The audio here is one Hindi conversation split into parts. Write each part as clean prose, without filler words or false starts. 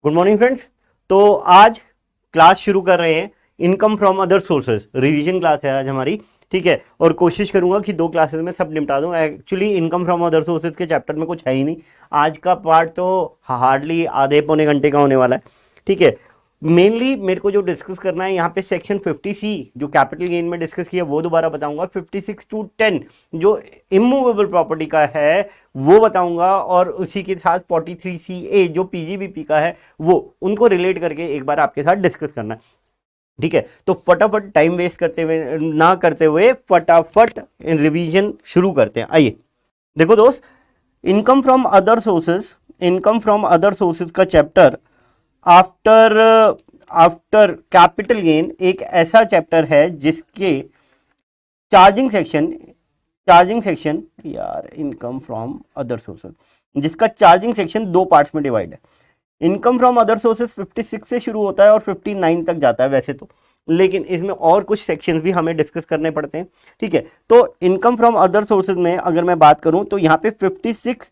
Good morning friends. तो आज क्लास शुरू कर रहे हैं income from other sources. Revision class है आज हमारी, ठीक है। और कोशिश करूंगा कि 2 क्लासेस में सब निपटा दूं। Actually income from other sources के चैप्टर में कुछ है ही नहीं। आज का पार्ट तो हार्डली आधे पौने घंटे का होने वाला है, ठीक है। मेनली मेरे को जो डिस्कस करना है यहाँ पे सेक्शन 50C जो कैपिटल गेन में डिस्कस किया वो दोबारा बताऊंगा। 56 to 10 जो इमूवेबल प्रॉपर्टी का है वो बताऊंगा, और उसी के साथ 43CA जो पीजीबीपी का है वो, उनको रिलेट करके एक बार आपके साथ डिस्कस करना है, ठीक है। तो फटाफट टाइम वेस्ट करते हुए ना करते हुए फटाफट रिवीजन शुरू करते हैं। आइए देखो दोस्त, इनकम फ्रॉम अदर सोर्सेज का chapter after after capital gain एक ऐसा चैप्टर है जिसके चार्जिंग सेक्शन यार इनकम फ्रॉम अदर सोर्सेज जिसका चार्जिंग सेक्शन 2 पार्ट्स में डिवाइड है। इनकम फ्रॉम अदर सोर्सेज 56 से शुरू होता है और 59 तक जाता है वैसे तो, लेकिन इसमें और कुछ सेक्शंस भी हमें डिस्कस करने पड़ते हैं, ठीक है। तो इनकम फ्रॉम अदर सोर्सेज में अगर मैं बात करूं तो यहाँ पे 56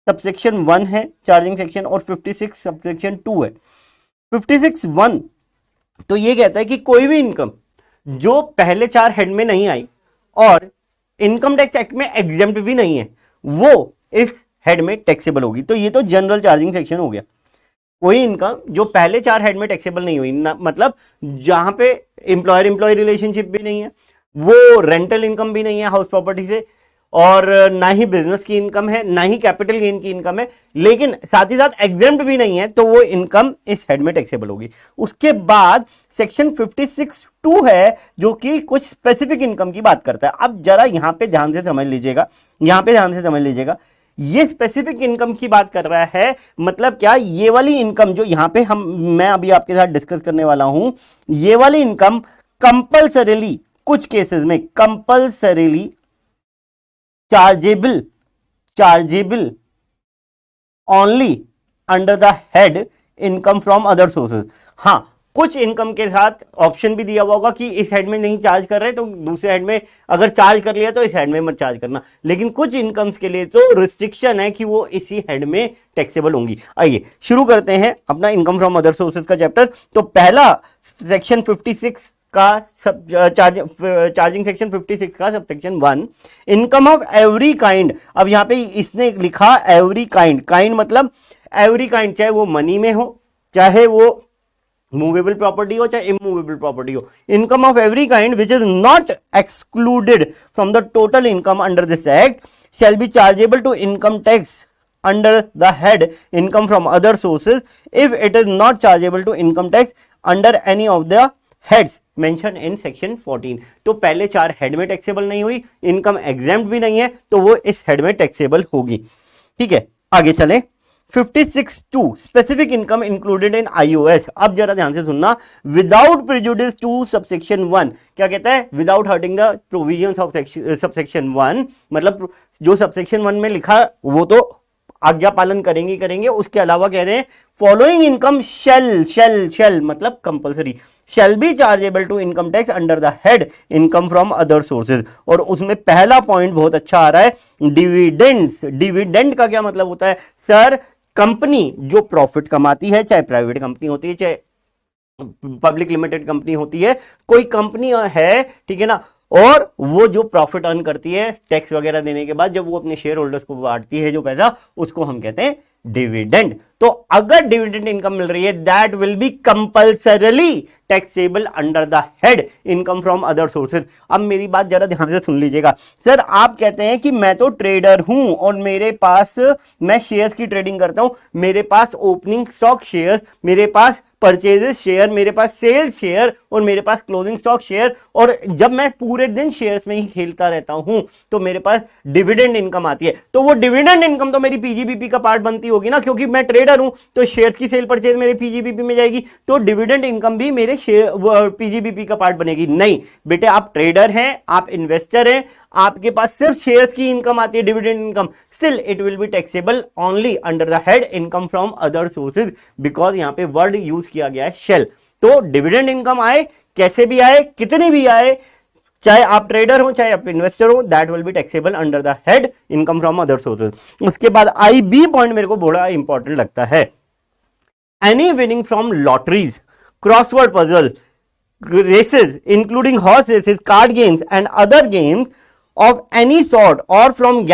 सबसेक्शन 1 है चार्जिंग सेक्शन, और 56 सबसेक्शन 2 है। 56(1) तो ये कहता है कि कोई भी इनकम जो पहले 4 हेड में नहीं आई और इनकम टैक्स एक्ट में एग्जेम्प्ट भी नहीं है वो इस हेड में टैक्सेबल होगी। तो ये तो जनरल चार्जिंग सेक्शन हो गया। कोई इनकम जो पहले 4 हेड में टैक्सेबल नहीं हुई मतलब जहां पे एम्प्लॉयर एम्प्लॉय रिलेशनशिप भी नहीं है, वो रेंटल इनकम भी नहीं है हाउस प्रॉपर्टी से, और ना ही बिजनेस की इनकम है, ना ही कैपिटल गेन की इनकम है, लेकिन साथ ही साथ एग्जेम्प्ट भी नहीं है, तो वो इनकम इस हेड में टैक्सेबल होगी। उसके बाद सेक्शन 56(2) है जो कि कुछ स्पेसिफिक इनकम की बात करता है। अब जरा यहां पे ध्यान से समझ लीजिएगा, ये स्पेसिफिक इनकम की बात कर रहा है। मतलब क्या, ये वाली इनकम जो यहां पे मैं अभी आपके साथ डिस्कस करने वाला हूं, ये वाली इनकम कंपल्सरीली, कुछ केसेस में compulsorily chargeable only under the head income from other sources. हाँ, कुछ इनकम के साथ ऑप्शन भी दिया हुआ होगा कि इस हेड में नहीं चार्ज कर रहे तो दूसरे हेड में, अगर चार्ज कर लिया तो इस हेड में मत चार्ज करना, लेकिन कुछ इनकम्स के लिए तो रिस्ट्रिक्शन है कि वो इसी हेड में टैक्सेबल होंगी। आइए शुरू करते हैं अपना इनकम फ्रॉम अदर सोर्सेज का चैप्टर। तो पहला सेक्शन 56 का चार्जिंग सेक्शन 56 का subsection 1, income of every kind. अब यहां पे इसने लिखा एवरी काइंड मतलब एवरी काइंड, चाहे वो मनी में हो, चाहे वो मूवेबल प्रॉपर्टी हो, चाहे इमूवेबल प्रॉपर्टी हो। Income of every kind which is not excluded from the total income under this act shall be chargeable to income tax under the head income from other sources if it is not chargeable to income tax under any of the heads mention in section 14। तो पहले 4 हेड में टैक्सेबल नहीं हुई, इनकम एग्जेम्प्ट भी नहीं है, तो वो इस हेड में टैक्सेबल होगी, ठीक है। आगे चले 56(2) specific income included in iOS. अब जरा ध्यान से सुनना, विदाउट प्रिजुडिस टू सबसेक्शन 1। क्या कहता है? Without hurting the provisions of subsection 1, मतलब जो सबसेक्शन 1 में लिखा वो तो आज्ञा पालन करेंगे, उसके अलावा कह रहे हैं फॉलोइंग इनकम शेल मतलब compulsory shall be chargeable to income tax under the head income from other sources. और उसमें पहला पॉइंट बहुत अच्छा आ रहा है, डिविडेंड्स। डिविडेंड का क्या मतलब होता है? सर, कंपनी जो प्रॉफिट कमाती है, चाहे प्राइवेट कंपनी होती है, चाहे पब्लिक लिमिटेड कंपनी होती है, कोई कंपनी है, ठीक है ना, और वो जो प्रॉफिट अर्न करती है टैक्स वगैरह देने के बाद, जब वो अपने शेयर होल्डर्स को बांटती है जो पैसा, उसको हम कहते हैं डिविडेंड। तो अगर डिविडेंड इनकम मिल रही है, that will B compulsorily taxable under the head income from other sources. अब मेरी बात जरा ध्यान से सुन लीजिएगा। सर, आप कहते हैं कि मैं तो ट्रेडर हूं और मेरे पास, मैं शेयर्स की ट्रेडिंग करता हूं, मेरे पास ओपनिंग स्टॉक शेयर, मेरे पास परचेजेस शेयर, मेरे पास सेल्स शेयर और मेरे पास क्लोजिंग स्टॉक शेयर, और जब मैं पूरे दिन शेयर्स में ही खेलता रहता हूं तो मेरे पास डिविडेंड इनकम आती है। तो वो डिविडेंड इनकम तो मेरी पीजीबीपी का पार्ट बनती होगी ना, क्योंकि मैं ट्रेडर हूं तो शेयर्स की सेल परचेज मेरे पीजीबीपी में जाएगी, तो डिविडेंड इनकम भी मेरे पीजीबीपी का पार्ट बनेगी। नहीं बेटे, आप ट्रेडर हैं, आप इन्वेस्टर हैं, आपके पास सिर्फ शेयर्स की इनकम आती है, dividend income, still it will be taxable only under the head income from other sources, because यहां पे वर्ड यूज किया गया है शेल। तो डिविडेंड इनकम आए, कैसे भी आए, कितनी भी आए, चाहे आप ट्रेडर हो चाहे आप इन्वेस्टर हो, that will be taxable under the head income from other sources. उसके बाद आई बी पॉइंट मेरे को बड़ा इंपॉर्टेंट लगता है, any winning from lotteries, crossword puzzle, races including horse races, card games and other games of any sort, or from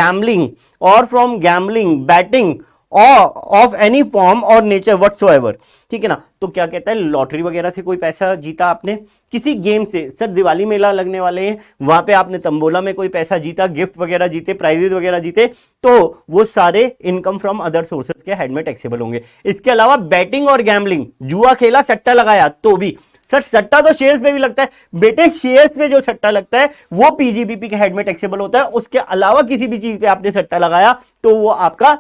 gambling, betting or of any form or nature whatsoever। ठीक है ना। तो क्या कहता है, लॉटरी वगैरह से कोई पैसा जीता आपने, किसी गेम से, सर दिवाली मेला लगने वाले हैं, वहां पे आपने तंबोला में कोई पैसा जीता, गिफ्ट वगैरह जीते, प्राइजेस वगैरह जीते, तो वो सारे इनकम फ्रॉम अदर सोर्सेज के हेड में टैक्सेबल होंगे। इसके अलावा बैटिंग और गैम्बलिंग, जुआ खेला, सट्टा लगाया, तो भी सर सट्टा तो शेयर्स पे भी लगता है बेटे, शेयर्स पे जो सट्टा लगता है वो पीजीबीपी के हेड में टैक्सेबल होता है। उसके अलावा किसी भी चीज पे आपने सट्टा लगाया तो वो आपका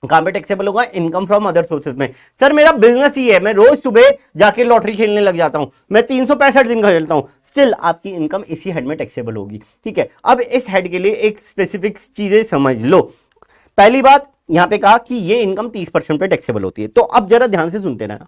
कहां पे टैक्सेबल होगा, इनकम फ्रॉम अदर सोर्सेज में। सर मेरा बिजनेस ही है, मैं रोज सुबह जाके लॉटरी खेलने लग जाता हूं, मैं 365 दिन का खेलता हूं, स्टिल आपकी इनकम इसी हेड में टैक्सेबल होगी। ठीक है, अब इस हेड के लिए एक स्पेसिफिक चीजें समझ लो। पहली बात यहां पे कहा कि ये इनकम 30% पे टैक्सेबल होती है, तो अब जरा ध्यान से सुनते रहना,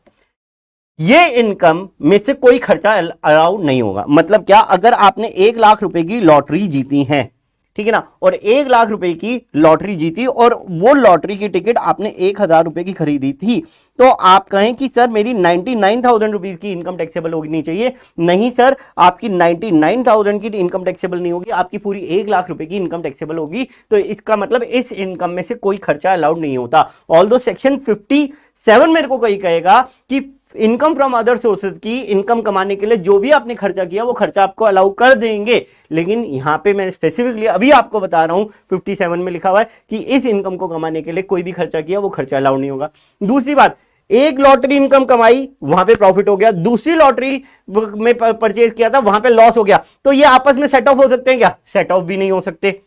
ये इनकम में से कोई खर्चा अलाउ नहीं होगा। मतलब क्या, अगर आपने 1 लाख रुपए की लॉटरी जीती है, ठीक है ना, और 1 लाख रुपए की लॉटरी जीती और वो लॉटरी की टिकट आपने 1,000 रुपए की खरीदी थी, तो आप कहें कि सर मेरी 99,000 रुपीज की इनकम टैक्सेबल होनी चाहिए। नहीं सर, आपकी 99,000 की इनकम टैक्सेबल नहीं होगी, आपकी पूरी 1 लाख रुपए की इनकम टैक्सेबल होगी। तो इसका मतलब इस इनकम में से कोई खर्चा अलाउड नहीं होता। ऑल्दो सेक्शन 57 मेरे को कहीं कहेगा कि इनकम फ्रॉम अदर सोर्सेज की इनकम कमाने के लिए जो भी आपने खर्चा किया वो खर्चा आपको अलाउ कर देंगे, लेकिन यहां पे मैं स्पेसिफिकली अभी आपको बता रहा हूं 57 में लिखा हुआ है कि इस इनकम को कमाने के लिए कोई भी खर्चा किया वो खर्चा अलाउ नहीं होगा। दूसरी बात, एक लॉटरी इनकम कमाई, वहां पे प्रॉफिट हो गया, दूसरी लॉटरी में परचेज किया था, वहां पे लॉस हो गया, तो ये आपस में सेट ऑफ हो सकते हैं क्या? सेट ऑफ भी नहीं हो सकते।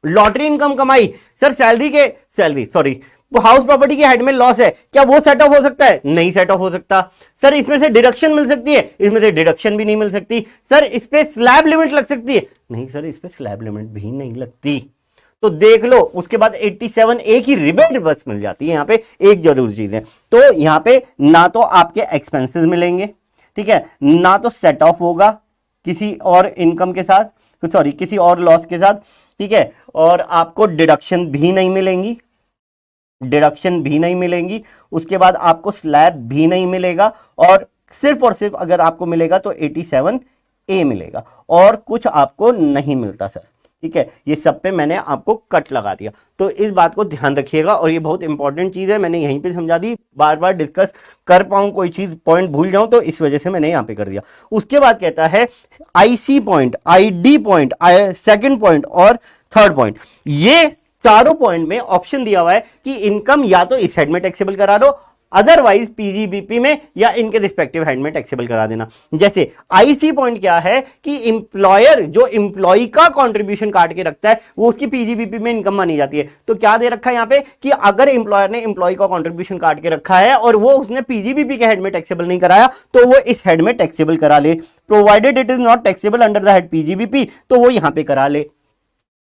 लॉटरी इनकम कमाई, सर वो हाउस प्रॉपर्टी के हेड में लॉस है, क्या वो सेट ऑफ हो सकता है? नहीं सेट ऑफ हो सकता। सर इसमें से डिडक्शन मिल सकती है, इसमें से डिडक्शन भी नहीं मिल सकती। सर इस पे स्लैब लिमिट लग सकती है, नहीं सर इस पे स्लैब लिमिट भी नहीं लगती। तो देख लो, उसके बाद 87 एक ही रिबेट बस मिल जाती है। यहां पे एक जरूरी चीज है, तो यहां पे ना तो आपके एक्सपेंसेस मिलेंगे, ठीक है, ना तो सेट ऑफ होगा किसी और इनकम के साथ, सॉरी किसी और लॉस के साथ, ठीक है, और आपको डिडक्शन भी नहीं मिलेंगी, उसके बाद आपको स्लैब भी नहीं मिलेगा, और सिर्फ अगर आपको मिलेगा तो 87A मिलेगा, और कुछ आपको नहीं मिलता सर। ठीक है, ये सब पे मैंने आपको कट लगा दिया, तो इस बात को ध्यान रखिएगा, और ये बहुत इंपॉर्टेंट चीज है, मैंने यहीं पे समझा दी, बार बार डिस्कस कर पाऊं कोई चीज पॉइंट भूल जाऊं तो इस वजह से मैंने यहां पे कर दिया। उसके बाद कहता है IC point, ID point, second point और थर्ड पॉइंट, ये चारों पॉइंट में ऑप्शन दिया हुआ है कि इनकम या तो इस हेड में टैक्सेबल करा दो, अदरवाइज पीजीबीपी में या इनके रिस्पेक्टिव हेड में टैक्सेबल करा देना। जैसे आईसी पॉइंट क्या है कि इंप्लॉयर जो इंप्लॉय का कंट्रीब्यूशन काट के रखता है वो उसकी पीजीबीपी में इनकम मानी जाती है। तो क्या दे रखा है यहां पे कि अगर इंप्लॉयर ने इंप्लॉय का कंट्रीब्यूशन काट के रखा है और वो उसने पीजीबीपी के हेड में टैक्सेबल नहीं कराया तो वो इस हेड में टैक्सेबल करा ले, provided it is not taxable under the head PGBP, तो वो यहां पे करा ले।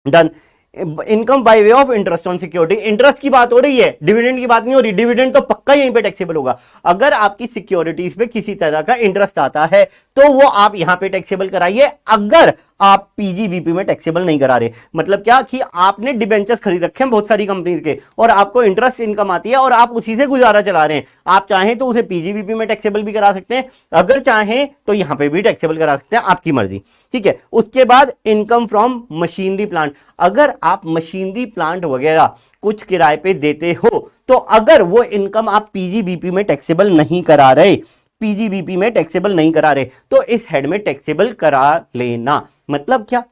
Done. Income by way of interest on security, interest की बात हो रही है, डिविडेंड की बात नहीं हो रही। डिविडेंड तो पक्का यहीं पे टैक्सेबल होगा। अगर आपकी सिक्योरिटीज पे किसी तरह का इंटरेस्ट आता है तो वो आप यहां पे टैक्सेबल कराइए, अगर आप पीजीबीपी में टैक्सेबल नहीं करा रहे। मतलब क्या कि आपने डिबेंचर्स खरीद रखे हैं बहुत सारी कंपनीज के और आपको इंटरेस्ट इनकम आती है और आप उसी से गुजारा चला रहे हैं। आप चाहें तो उसे पीजीबीपी में टैक्सेबल भी करा सकते हैं, अगर चाहें तो यहां पे भी टैक्सेबल करा सकते हैं, आपकी मर्जी। ठीक है। उसके बाद इनकम फ्रॉम मशीनरी प्लांट, अगर आप मशीनरी प्लांट वगैरह कुछ किराए पे देते हो तो अगर वो इनकम आप पीजीबीपी में टैक्सेबल नहीं करा रहे, पीजीबीपी में टैक्सेबल नहीं करा रहे तो इस हेड में टैक्सेबल करा लेना। मतलब क्या,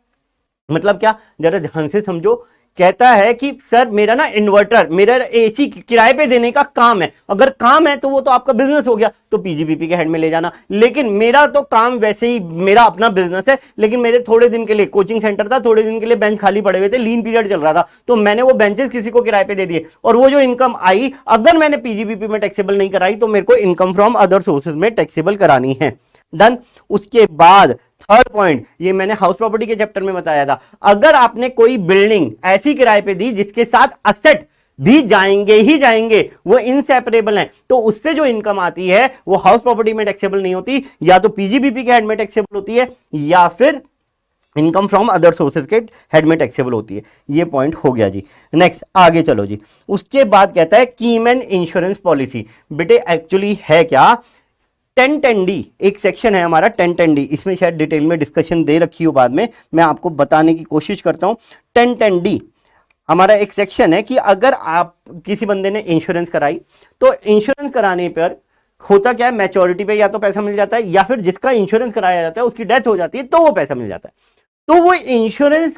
मतलब क्या, जरा ध्यान से समझो। कहता है कि सर मेरा ना इन्वर्टर, मेरा एसी किराए पे देने का काम है, अगर काम है तो वो तो आपका बिजनेस हो गया तो पीजीबीपी के हेड में ले जाना। लेकिन मेरा तो काम वैसे ही मेरा अपना बिजनेस है, लेकिन मेरे थोड़े दिन के लिए कोचिंग सेंटर था, थोड़े दिन के लिए बेंच खाली पड़े हुए थे, लीन पीरियड चल रहा था, तो मैंने वो बेंचेस किसी को किराए पे दे दिए और वो जो इनकम आई अगर मैंने पीजीबीपी में टैक्सेबल नहीं कराई तो मेरे को इनकम फ्रॉम अदर सोर्सेज में टैक्सेबल करानी है। डन। उसके बाद थर्ड पॉइंट, ये मैंने हाउस प्रॉपर्टी के चैप्टर में बताया था, अगर आपने कोई बिल्डिंग ऐसी किराए पे दी जिसके साथ असेट भी जाएंगे ही जाएंगे, वो इनसेपरेबल हैं, तो उससे जो इनकम आती है वो हाउस प्रॉपर्टी में टैक्सेबल नहीं होती, या तो पीजीबीपी के हेड में टैक्सेबल होती है या फिर इनकम फ्रॉम अदर सोर्सेज के हेड में टैक्सेबल होती है। ये पॉइंट हो गया जी। नेक्स्ट आगे चलो जी। उसके बाद कहता है कीमैन इंश्योरेंस पॉलिसी। बेटे एक्चुअली है क्या, 1010D एक सेक्शन है हमारा 1010D, इसमें शायद डिटेल में डिस्कशन दे रखी हो, बाद में मैं आपको बताने की कोशिश करता हूं। 1010D हमारा एक सेक्शन है कि अगर आप किसी बंदे ने इंश्योरेंस कराई तो इंश्योरेंस कराने पर होता क्या है, मैच्योरिटी पे या तो पैसा मिल जाता है या फिर जिसका इंश्योरेंस कराया जाता है उसकी डेथ हो जाती है तो वो पैसा मिल जाता है। तो वो इंश्योरेंस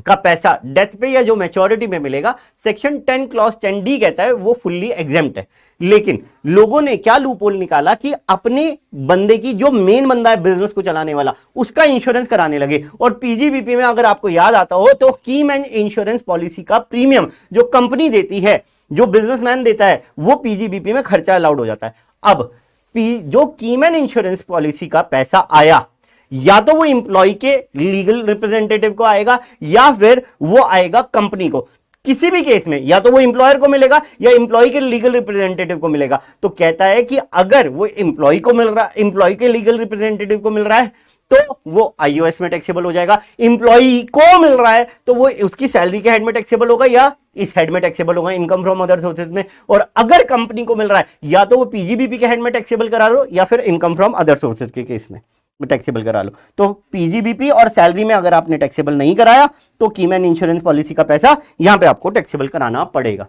का पैसा डेथ पे या जो मैच्योरिटी में मिलेगा, सेक्शन 10 क्लॉज 10D कहता है वो फुल्ली एग्जेम्प्ट है। लेकिन लोगों ने क्या लूपहोल निकाला कि अपने बंदे की, जो मेन बंदा है बिजनेस को चलाने वाला, उसका इंश्योरेंस कराने लगे। और पीजीबीपी में अगर आपको याद आता हो तो कीमैन इंश्योरेंस पॉलिसी का प्रीमियम जो कंपनी देती है, जो बिजनेसमैन देता है, वो पीजीबीपी में खर्चा अलाउड हो जाता है। अब जो कीमैन इंश्योरेंस पॉलिसी का पैसा आया, या तो वो इंप्लॉय के लीगल रिप्रेजेंटेटिव को आएगा या फिर वो आएगा कंपनी को। किसी भी केस में या तो वो इंप्लॉयर को मिलेगा या इंप्लॉय के लीगल रिप्रेजेंटेटिव को मिलेगा। तो कहता है कि अगर वो इंप्लॉय को मिल रहा है, इंप्लॉय के लीगल रिप्रेजेंटेटिव को मिल रहा है तो वो आईओएस में टैक्सेबल हो जाएगा। इंप्लॉय को मिल रहा है तो वो उसकी सैलरी के हेड में टैक्सेबल होगा या इस हेड में टैक्सेबल होगा, इनकम फ्रॉम अदर सोर्सेज में। और अगर कंपनी को मिल रहा है या तो वो पीजीबीपी के हेड में टैक्सेबल करा लो या फिर इनकम फ्रॉम अदर सोर्सेज के केस में टैक्सेबल करा लो। तो पीजीबीपी और सैलरी में अगर आपने टैक्सेबल नहीं कराया तो कीमैन इंश्योरेंस पॉलिसी का पैसा यहां पे आपको टैक्सेबल कराना पड़ेगा।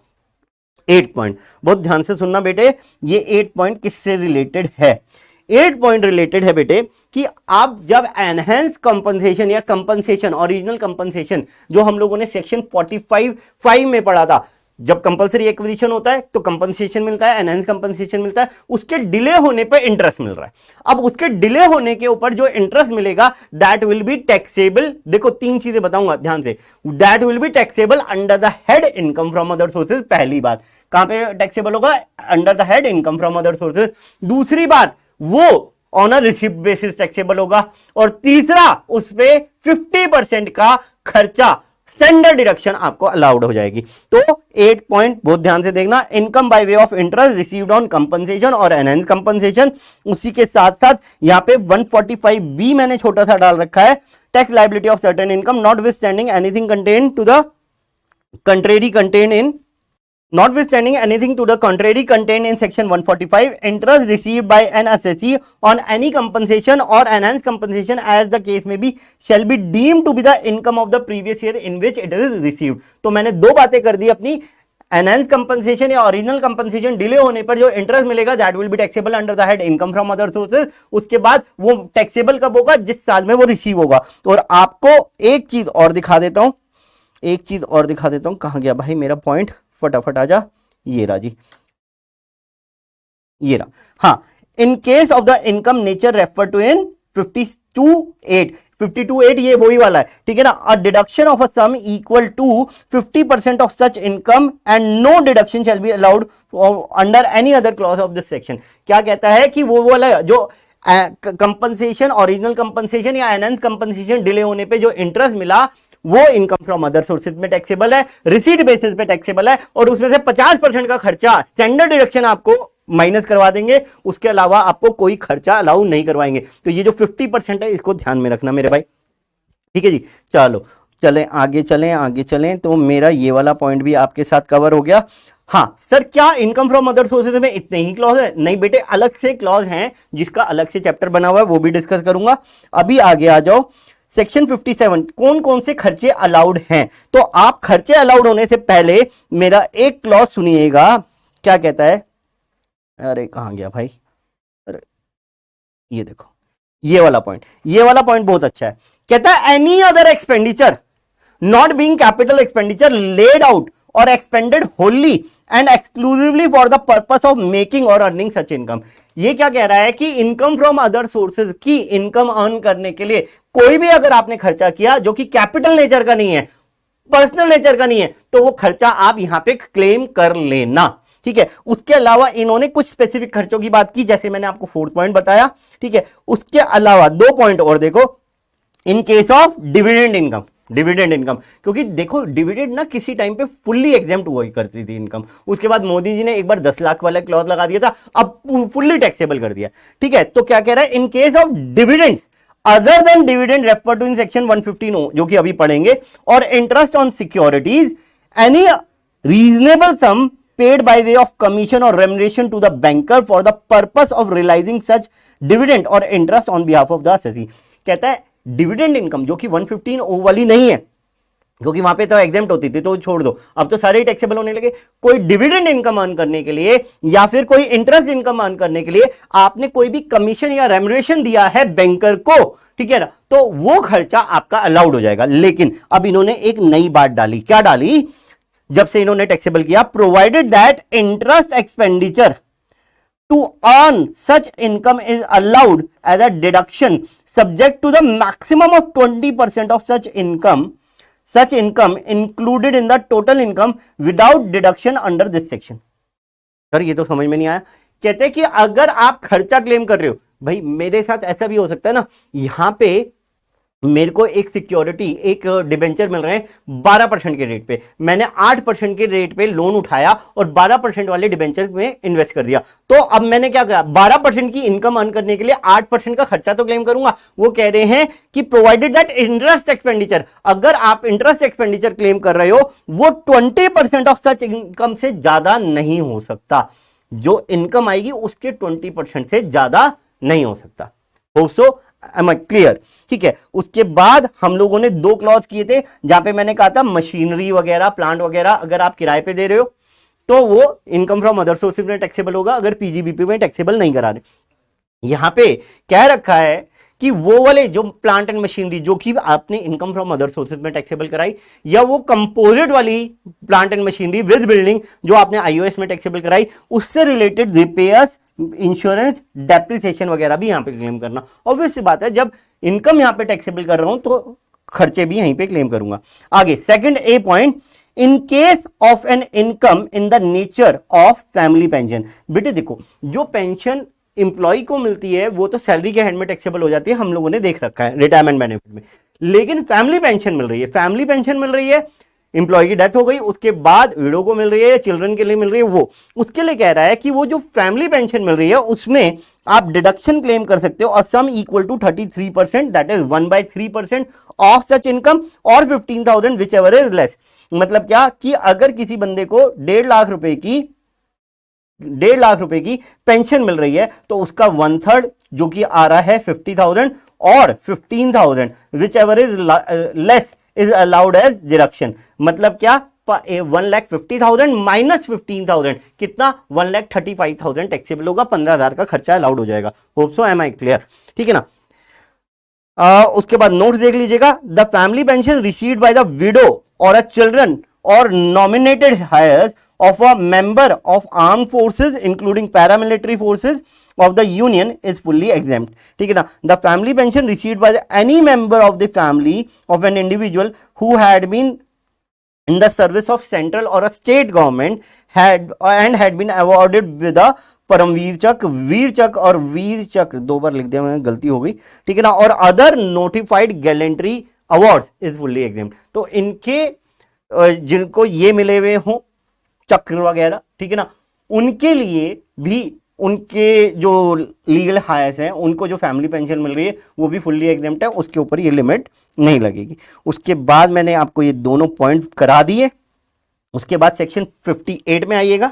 8 पॉइंट बहुत ध्यान से सुनना बेटे, ये 8 पॉइंट किससे रिलेटेड है? 8 पॉइंट रिलेटेड है बेटे कि आप जब एनहेंस कंपनसेशन या कंपनसेशन, ओरिजिनल कंपनसेशन जो हम लोगों ने सेक्शन 45 में पढ़ा था, जब कंपलसरी एक्विजिशन होता है तो कंपनसेशन मिलता है, एनहेंस कंपनसेशन मिलता है, उसके डिले होने पे इंटरेस्ट मिल रहा है। अब उसके डिले होने के ऊपर जो इंटरेस्ट मिलेगा दैट विल बी टैक्सेबल। देखो 3 चीजें बताऊंगा ध्यान से। That will be taxable under the head income from other sources. पहली बात, कहां पे टैक्सेबल होगा? Under the head income from other sources. दूसरी बात, वो on a receipt basis taxable होगा। और तीसरा, उस पे 50% का खर्चा स्टैंडर्ड डिडक्शन आपको अलाउड हो जाएगी। तो 8 पॉइंट बहुत ध्यान से देखना। Income by way of interest received on compensation और एनहेंस कंपनसेशन। उसी के साथ साथ यहां पे 145B मैंने छोटा सा डाल रखा है, tax liability of certain income not with standing anything contain two the contrary contain in Notwithstanding anything to the contrary contained in section 145, interest received by an assessee on any compensation or enhanced compensation as the case may be shall be deemed to be the income of the previous year in which it is received। तो मैंने 2 बातें कर दी अपनी। एनहेंस कंपनसेशन या ओरिजिनल कंपनसेशन डिले होने पर जो इंटरेस्ट मिलेगा that will be taxable under the head income from other sources. उसके बाद वो टैक्सेबल कब होगा? जिस साल में वो रिसीव होगा। और आपको एक चीज और दिखा देता हूं, कहां गया भाई मेरा पॉइंट, फटाफट आ जा, ये रहा जी, ये रहा। हाँ, in case of the income nature refer to in 52.8 ये वही वाला है, ठीक है ना। A deduction of a sum equal to 50% of such income and no deduction shall be allowed under any other clause of this section. क्या कहता है कि वो वाला जो कंपनसेशन, ओरिजिनल कंपनसेशन या एनहेंस कंपनसेशन डिले होने पे जो इंटरेस्ट मिला वो इनकम फ्रॉम अदर सोर्सेज में टैक्सेबल है, रिसीट बेसिस पे टैक्सेबल है। और उसमें से 50% का खर्चा स्टैंडर्ड डिडक्शन आपको माइनस करवा देंगे, उसके अलावा आपको कोई खर्चा अलाउ नहीं करवाएंगे। तो ये जो 50% है इसको ध्यान में रखना मेरे भाई, ठीक है जी। चलो चलें आगे चलें। तो मेरा ये वाला पॉइंट भी आपके साथ कवर हो गया। हाँ सर, क्या इनकम फ्रॉम अदर सोर्सेज में इतने ही क्लॉज है? नहीं बेटे, अलग से क्लॉज हैं जिसका अलग से चैप्टर बना हुआ है, वो भी डिस्कस करूंगा। अभी आगे आ जाओ। सेक्शन 57 कौन कौन से खर्चे अलाउड हैं? तो आप खर्चे अलाउड होने से पहले मेरा एक क्लॉज सुनिएगा, क्या कहता है? अरे कहां गया भाई, अरे ये देखो, ये वाला पॉइंट बहुत अच्छा है। कहता है any other expenditure not being capital expenditure laid out और expended wholly and exclusively for the purpose of making और अर्निंग सच इनकम। ये क्या कह रहा है कि इनकम फ्रॉम अदर सोर्सेज की इनकम अर्न करने के लिए कोई भी अगर आपने खर्चा किया जो कि कैपिटल नेचर का नहीं है, पर्सनल नेचर का नहीं है, तो वो खर्चा आप यहां पे क्लेम कर लेना, ठीक है। उसके अलावा इन्होंने कुछ स्पेसिफिक खर्चों की बात की, जैसे मैंने आपको 4th पॉइंट बताया, ठीक है। उसके अलावा 2 पॉइंट और देखो, इन केस ऑफ डिविडेंड इनकम, क्योंकि देखो डिविडेंड ना किसी टाइम पे फुल्ली एग्जेम्प्ट हुआ ही करती थी इनकम। उसके बाद मोदी जी ने एक बार 10 लाख वाला क्लॉज लगा दिया था, अब फुल्ली टैक्सेबल कर दिया, ठीक है। तो क्या कह रहा है? In case of dividends other than dividend refer to in section 115 जो कि अभी पढ़ेंगे, और interest on securities any reasonable sum paid by way of commission और remuneration to the banker for the purpose of realising such dividend और interest on behalf of the assessee. कहता है डिविडेंड इनकम जो कि 115 वाली नहीं है, क्योंकि वहां पे तो एग्जेम्प्ट होती थी, तो छोड़ दो, अब तो सारे ही टैक्सेबल होने लगे। कोई डिविडेंड इनकम अर्न करने के लिए या फिर कोई इंटरेस्ट इनकम अर्न करने के लिए आपने कोई भी कमीशन या रेम्युनरेशन दिया है बैंकर को, ठीक है ना, तो वो खर्चा आपका अलाउड हो जाएगा। लेकिन अब इन्होंने एक नई बात डाली, क्या डाली जब से इन्होंने टैक्सेबल किया, provided that interest expenditure to earn such income is allowed as a deduction subject to the maximum of 20% of such income included in the total income without deduction under this section। Sir ये तो समझ में नहीं आया। कहते हैं कि अगर आप खर्चा क्लेम कर रहे हो, भाई मेरे साथ ऐसा भी हो सकता है ना, यहां पे मेरे को एक सिक्योरिटी, एक डिबेंचर मिल रहे हैं 12% के रेट पे, मैंने 8% के रेट पे लोन उठाया और 12% वाले डिबेंचर में इन्वेस्ट कर दिया, तो अब मैंने क्या कहा, 12% की इनकम अर्न करने के लिए 8% का खर्चा तो क्लेम करूंगा। वो कह रहे हैं कि प्रोवाइडेड दैट इंटरेस्ट एक्सपेंडिचर, अगर आप इंटरेस्ट एक्सपेंडिचर क्लेम कर रहे हो वो 20% ऑफ सच इनकम से ज्यादा नहीं हो सकता, जो इनकम आएगी उसके 20% से ज्यादा नहीं हो सकता। Hope so am I clear, ठीक है। उसके बाद हम लोगों ने 2 क्लॉज किए थे जहां पे मैंने कहा था मशीनरी वगैरह, प्लांट वगैरह अगर आप किराए पे दे रहे हो तो वो इनकम फ्रॉम अदर सोर्सेज में टैक्सेबल होगा, अगर पीजीबीपी में टैक्सेबल नहीं करा रहे। यहां पे कह रखा है कि वो वाले जो प्लांट एंड मशीनरी जो कि आपने इनकम फ्रॉम अदर सोर्सेज में टैक्सेबल कराई, या वो कंपोजिट वाली plant and machinery with building जो आपने आईओएस में टैक्सेबल कराई, उससे रिलेटेड रिपेयर्स, इंश्योरेंस, डेप्रिसिएशन वगैरह भी यहां पे क्लेम करना। ऑब्वियस सी बात है, जब इनकम यहां पे टैक्सेबल कर रहा हूं तो खर्चे भी यहीं पे क्लेम करूंगा। आगे second A point, in case of an income in the nature of family pension. बेटे देखो, जो पेंशन इंप्लॉय को मिलती है वो तो सैलरी के हैंड में टैक्सेबल हो जाती है, हम लोगों ने देख रखा है रिटायरमेंट बेनिफिट में, लेकिन फैमिली पेंशन मिल रही है, फैमिली पेंशन मिल रही है, इंप्लॉय की डेथ हो गई उसके बाद विडो को मिल रही है या चिल्ड्रन के लिए मिल रही है, वो उसके लिए कह रहा है कि वो जो फैमिली पेंशन मिल रही है उसमें आप डिडक्शन क्लेम कर सकते हो, और sum equal to 33%, that is 1/3% of such income, और 15,000 विच एवर इज लेस। मतलब क्या कि अगर किसी बंदे को 1.5 लाख रुपए की पेंशन मिल रही है तो उसका 1/3 जो कि आ रहा है 50,000, और 15,000 whichever is less is allowed as deduction. मतलब क्या, 1,50,000 माइनस 15,000 कितना, 1,35,000 टैक्सेबल होगा, 15,000 का खर्चा अलाउड हो जाएगा। Hope so am I clear, ठीक है ना। उसके बाद नोट्स देख लीजिएगा, the family pension received by the widow और अ चिल्ड्रन और nominated heirs of a member of armed forces including paramilitary forces of the union is fully exempt, ठीक है ना। The family pension received by any member of the family of an individual who had been in the service of central or a state government had been awarded with a Paramvir Chakra, वीर चक और वीर चक 2 बार लिख दिया मैंने, गलती हो गई, ठीक है ना, और other notified gallantry awards is fully exempt. तो इनके जिनको ये मिले हुए हों चक्र वगैरह, ठीक है ना, उनके लिए भी, उनके जो लीगल हायर्स हैं उनको जो फैमिली पेंशन मिल रही है वो भी फुल्ली एग्जेम्प्ट है, उसके ऊपर ये लिमिट नहीं लगेगी। उसके बाद मैंने आपको ये दोनों पॉइंट करा दिए। उसके बाद सेक्शन 58 में आइएगा।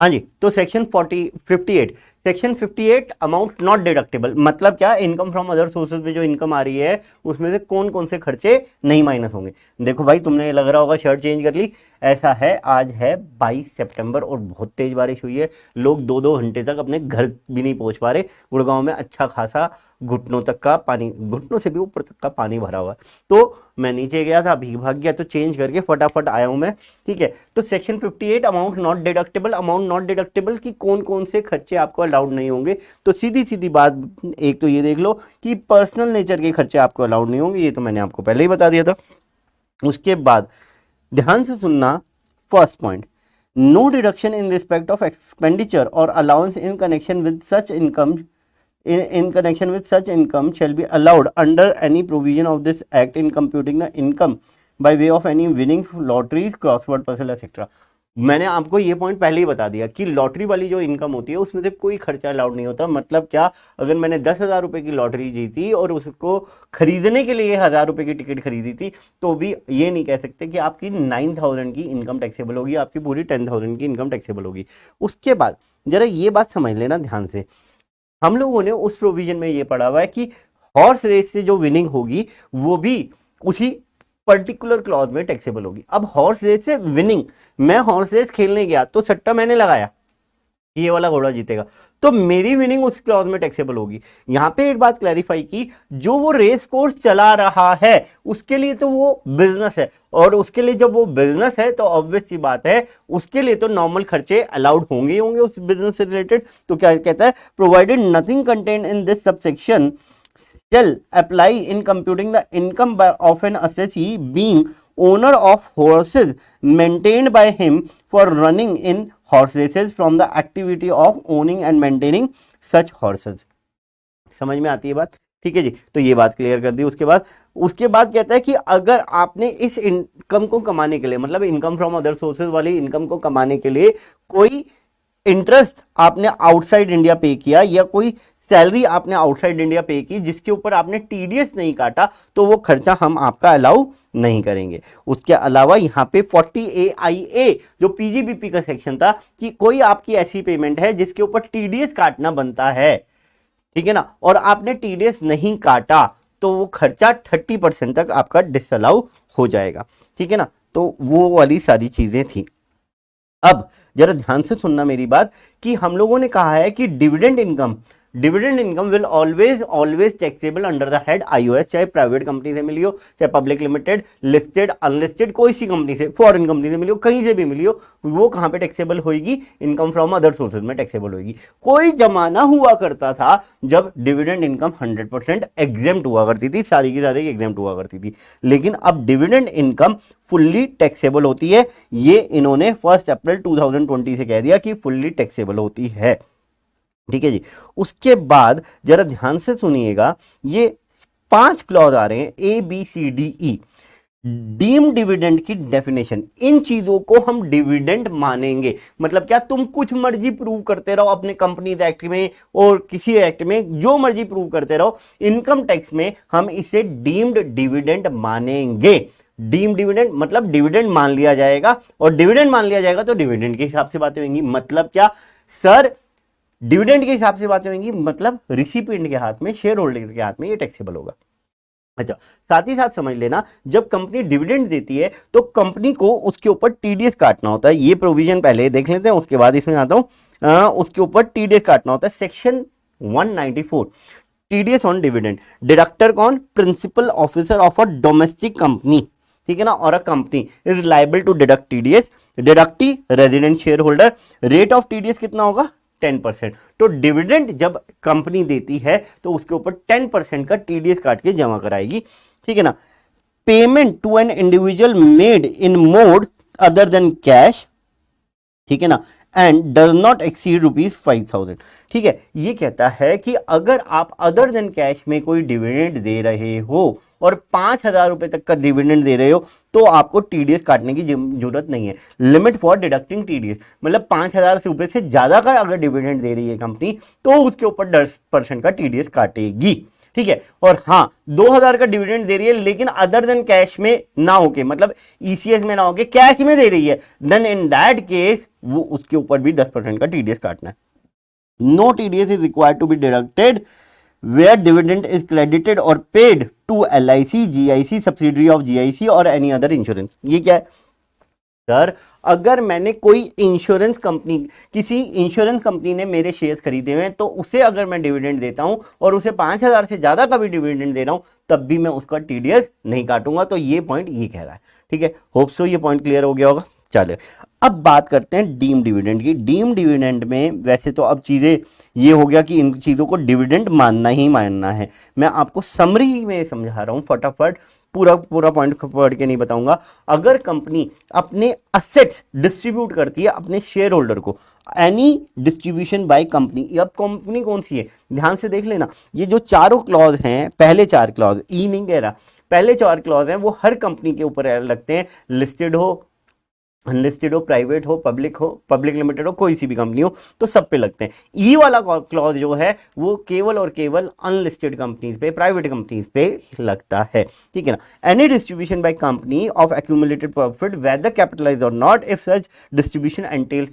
हाँ जी, तो section 58 section 58 amount not deductible, मतलब क्या, इनकम फ्रॉम अदर सोर्सेज में जो इनकम आ रही है उसमें से कौन कौन से खर्चे नहीं माइनस होंगे। देखो भाई, तुमने लग रहा होगा शर्ट चेंज कर ली, ऐसा है, आज है 22 सितंबर और बहुत तेज बारिश हुई है, लोग 2-2 घंटे तक अपने घर भी नहीं पहुंच पा रहे। गुड़गांव में अच्छा खासा घुटनों तक का पानी, घुटनों से भी ऊपर तक का पानी भरा हुआ है, तो मैं नीचे गया था, भीग भाग गया, तो चेंज करके फटाफट आया हूं मैं, ठीक है। तो section 58 amount not deductible, amount not deductible की कौन कौन से खर्चे आपको अलाउड नहीं होंगे। तो सीधी सीधी बात, एक तो ये देख लो कि पर्सनल नेचर के खर्चे आपको अलाउड नहीं होंगे, ये तो मैंने आपको पहले ही बता दिया था। उसके बाद ध्यान से सुनना, first point, no deduction in respect of expenditure और allowance in connection with such income in connection with such income shall be allowed under any provision of this act in computing the income by way of any winning lotteries, crossword puzzle etc। मैंने आपको ये पॉइंट पहले ही बता दिया कि लॉटरी वाली जो इनकम होती है उसमें से कोई खर्चा अलाउड नहीं होता। मतलब क्या, अगर मैंने 10,000 रुपए की लॉटरी जीती और उसको खरीदने के लिए 1,000 रुपए की टिकट खरीदी थी, तो भी ये नहीं कह सकते कि आपकी 9,000 की इनकम टैक्सेबल होगी, आपकी पूरी 10,000 की इनकम टैक्सेबल होगी। उसके बाद जरा ये बात समझ लेना ध्यान से, हम लोगों ने उस प्रोविजन में ये पढ़ा हुआ है कि हॉर्स रेस से जो विनिंग होगी वो भी उसी पर्टिकुलर क्लॉज में टैक्सेबल होगी। अब हॉर्स रेस से विनिंग, मैं हॉर्स रेस खेलने गया तो सट्टा मैंने लगाया ये वाला घोड़ा जीतेगा, तो मेरी विनिंग उस क्लॉज में टैक्सेबल होगी। यहां पे एक बात क्लैरिफाई की, जो वो रेस कोर्स चला रहा है उसके लिए तो वो बिजनेस है, और उसके लिए जब वो बिजनेस है तो ऑब्वियस सी बात है उसके लिए तो नॉर्मल खर्चे अलाउड होंगे ही होंगे उस बिजनेस से रिलेटेड। तो क्या कहता है, provided nothing content in this subsection shall apply in computing the income of an assessee being owner of horses maintained by him for running in horse races from the activity of owning and maintaining such horses। समझ में आती है बात? ठीक है जी, तो ये बात क्लियर कर दी। उसके बाद कहता है कि अगर आपने इस इनकम को कमाने के लिए, मतलब इनकम फ्रॉम अदर सोर्सेज वाली इनकम को कमाने के लिए कोई इंटरेस्ट आपने आउटसाइड इंडिया पे किया या कोई सैलरी आपने आउटसाइड इंडिया पे की जिसके ऊपर आपने टीडीएस नहीं काटा, तो वो खर्चा हम आपका अलाउ नहीं करेंगे। उसके अलावा यहाँ पे 40AIA जो पीजीबीपी का सेक्शन था कि कोई आपकी ऐसी पेमेंट है जिसके ऊपर टीडीएस काटना बनता है, ठीक है ना, और आपने टीडीएस नहीं काटा तो वो खर्चा 30% तक आपका डिसअलाउ हो जाएगा। ठीक है ना, तो वो वाली सारी चीजें थी। अब जरा ध्यान से सुनना मेरी बात कि हम लोगों ने कहा है कि dividend income will always taxable under the head iOS, चाहे प्राइवेट कंपनी से मिली हो, चाहे पब्लिक लिमिटेड, लिस्टेड, अनलिस्टेड, कोई सी कंपनी से, फॉरेन कंपनी से मिली हो, कहीं से भी मिली हो, वो कहां पे टैक्सेबल होगी, इनकम फ्रॉम अदर सोर्सेज में टैक्सेबल होगी। कोई जमाना हुआ करता था जब डिविडेंड इनकम 100% एग्जेम्प्ट हुआ करती थी, सारी की सारी एग्जेम्प्ट हुआ करती थी, लेकिन अब डिविडेंड इनकम फुल्ली टैक्सेबल होती है। ये इन्होंने 1 अप्रैल 2020 से कह दिया कि फुल्ली टैक्सेबल होती है। ठीक है जी, उसके बाद जरा ध्यान से सुनिएगा, ये 5 क्लॉज आ रहे हैं ABCDE, डीम डिविडेंड की डेफिनेशन, इन चीजों को हम डिविडेंड मानेंगे। मतलब क्या, तुम कुछ मर्जी प्रूव करते रहो अपने कंपनीज एक्ट में और किसी एक्ट में, जो मर्जी प्रूव करते रहो, इनकम टैक्स में हम इसे डीम्ड डिविडेंड मानेंगे। डीम डिविडेंड मतलब डिविडेंड मान लिया जाएगा, और डिविडेंड मान लिया जाएगा तो डिविडेंड के हिसाब से बातें होंगी। मतलब क्या सर, डिविडेंड के हिसाब से बातें होंगी, मतलब रिसिपिएंट के हाथ में, शेयर होल्डर के हाथ में ये टैक्सेबल होगा। अच्छा, साथ ही साथ समझ लेना, जब कंपनी डिविडेंड देती है तो कंपनी को उसके ऊपर टीडीएस काटना होता है। ये प्रोविजन पहले देख लेते हैं, उसके बाद इसमें आता हूं। उसके ऊपर टीडीएस काटना होता है। Section 194, TDS on dividend. Deductor कौन? Principal officer of a domestic company, ठीक है ना, और a company is liable to deduct TDS. Deductee resident share holder. Rate of TDS कितना होगा? 10%। तो डिविडेंड जब कंपनी देती है तो उसके ऊपर 10% का टीडीएस काट के जमा कराएगी। ठीक है ना। Payment to an individual made in mode other than cash, ठीक है ना, एंड डज नॉट एक्सीड ₹5,000। ठीक है, ये कहता है कि अगर आप अदर देन कैश में कोई डिविडेंड दे रहे हो और 5,000 रुपए तक का डिविडेंड दे रहे हो तो आपको टीडीएस काटने की जरूरत नहीं है। लिमिट फॉर डिडक्टिंग टीडीएस, मतलब 5,000 रुपए से ज्यादा का अगर डिविडेंड दे रही है कंपनी तो उसके ऊपर 10% का टीडीएस काटेगी। ठीक है, और हाँ 2,000 का डिविडेंड दे रही है लेकिन अदर देन कैश में ना होके, मतलब ईसीएस में ना होके कैश में दे रही है, देन इन दैट केस वो उसके ऊपर भी 10% का टीडीएस काटना है। No TDS is required to be deducted where dividend is credited or paid to LIC, GIC, subsidiary of GIC और any other insurance। ये क्या है सर? अगर मैंने कोई इंश्योरेंस कंपनी, किसी इंश्योरेंस कंपनी ने मेरे शेयर्स खरीदे हुए हैं तो उसे अगर मैं डिविडेंड देता हूं और उसे 5,000 से ज्यादा का भी डिविडेंड दे रहा हूं तब भी मैं उसका टीडीएस नहीं काटूंगा। तो ये पॉइंट ये कह रहा है। ठीक है, होप सो ये पॉइंट क्लियर हो गया होगा। चलिए अब बात करते हैं डीम डिविडेंड की। डीम डिविडेंड में वैसे तो अब चीजें ये हो गया कि इन चीजों को डिविडेंड मानना ही मानना है। मैं आपको समरी में समझा रहा हूं फटाफट, पूरा पॉइंट पढ़ के नहीं बताऊंगा। अगर कंपनी अपने असेट्स डिस्ट्रीब्यूट करती है अपने शेयर होल्डर को, एनी डिस्ट्रीब्यूशन बाय कंपनी, अब कंपनी कौन सी है ध्यान से देख लेना। ये जो चारों क्लॉज हैं, पहले 4 क्लॉज, ई नहीं कह रहा, पहले 4 क्लॉज हैं वो हर कंपनी के ऊपर लगते हैं, लिस्टेड हो, अनलिस्टेड हो, प्राइवेट हो, पब्लिक लिमिटेड हो, कोई सी भी कंपनी हो, तो सब पे लगते हैं। ई वाला क्लॉज जो है वो केवल और केवल अनलिस्टेड कंपनीज पे, प्राइवेट कंपनीज पे लगता है, ठीक है ना। Any distribution by company of accumulated profit whether capitalised और not, if such distribution entail,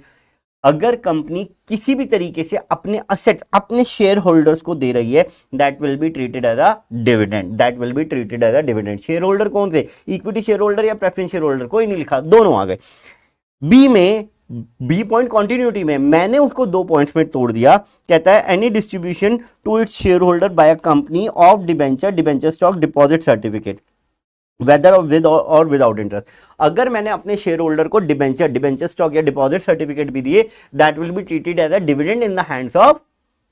अगर कंपनी किसी भी तरीके से अपने असेट्स अपने शेयर होल्डर्स को दे रही है, that will be treated as a dividend, that will be treated as a dividend. Share holder कौन से, इक्विटी शेयर होल्डर या प्रेफरेंस शेयर होल्डर, कोई नहीं लिखा, दोनों आ गए। बी में, बी पॉइंट कॉन्टिन्यूटी में मैंने उसको 2 पॉइंट्स में तोड़ दिया। कहता है any distribution to its share holder by a company of debenture stock deposit certificate whether with और विदाउट इंटरेस्ट, अगर मैंने अपने शेयर होल्डर को डिबेंचर स्टॉक या डिपॉजिट सर्टिफिकेट भी दिए, that will be treated as a dividend in the hands of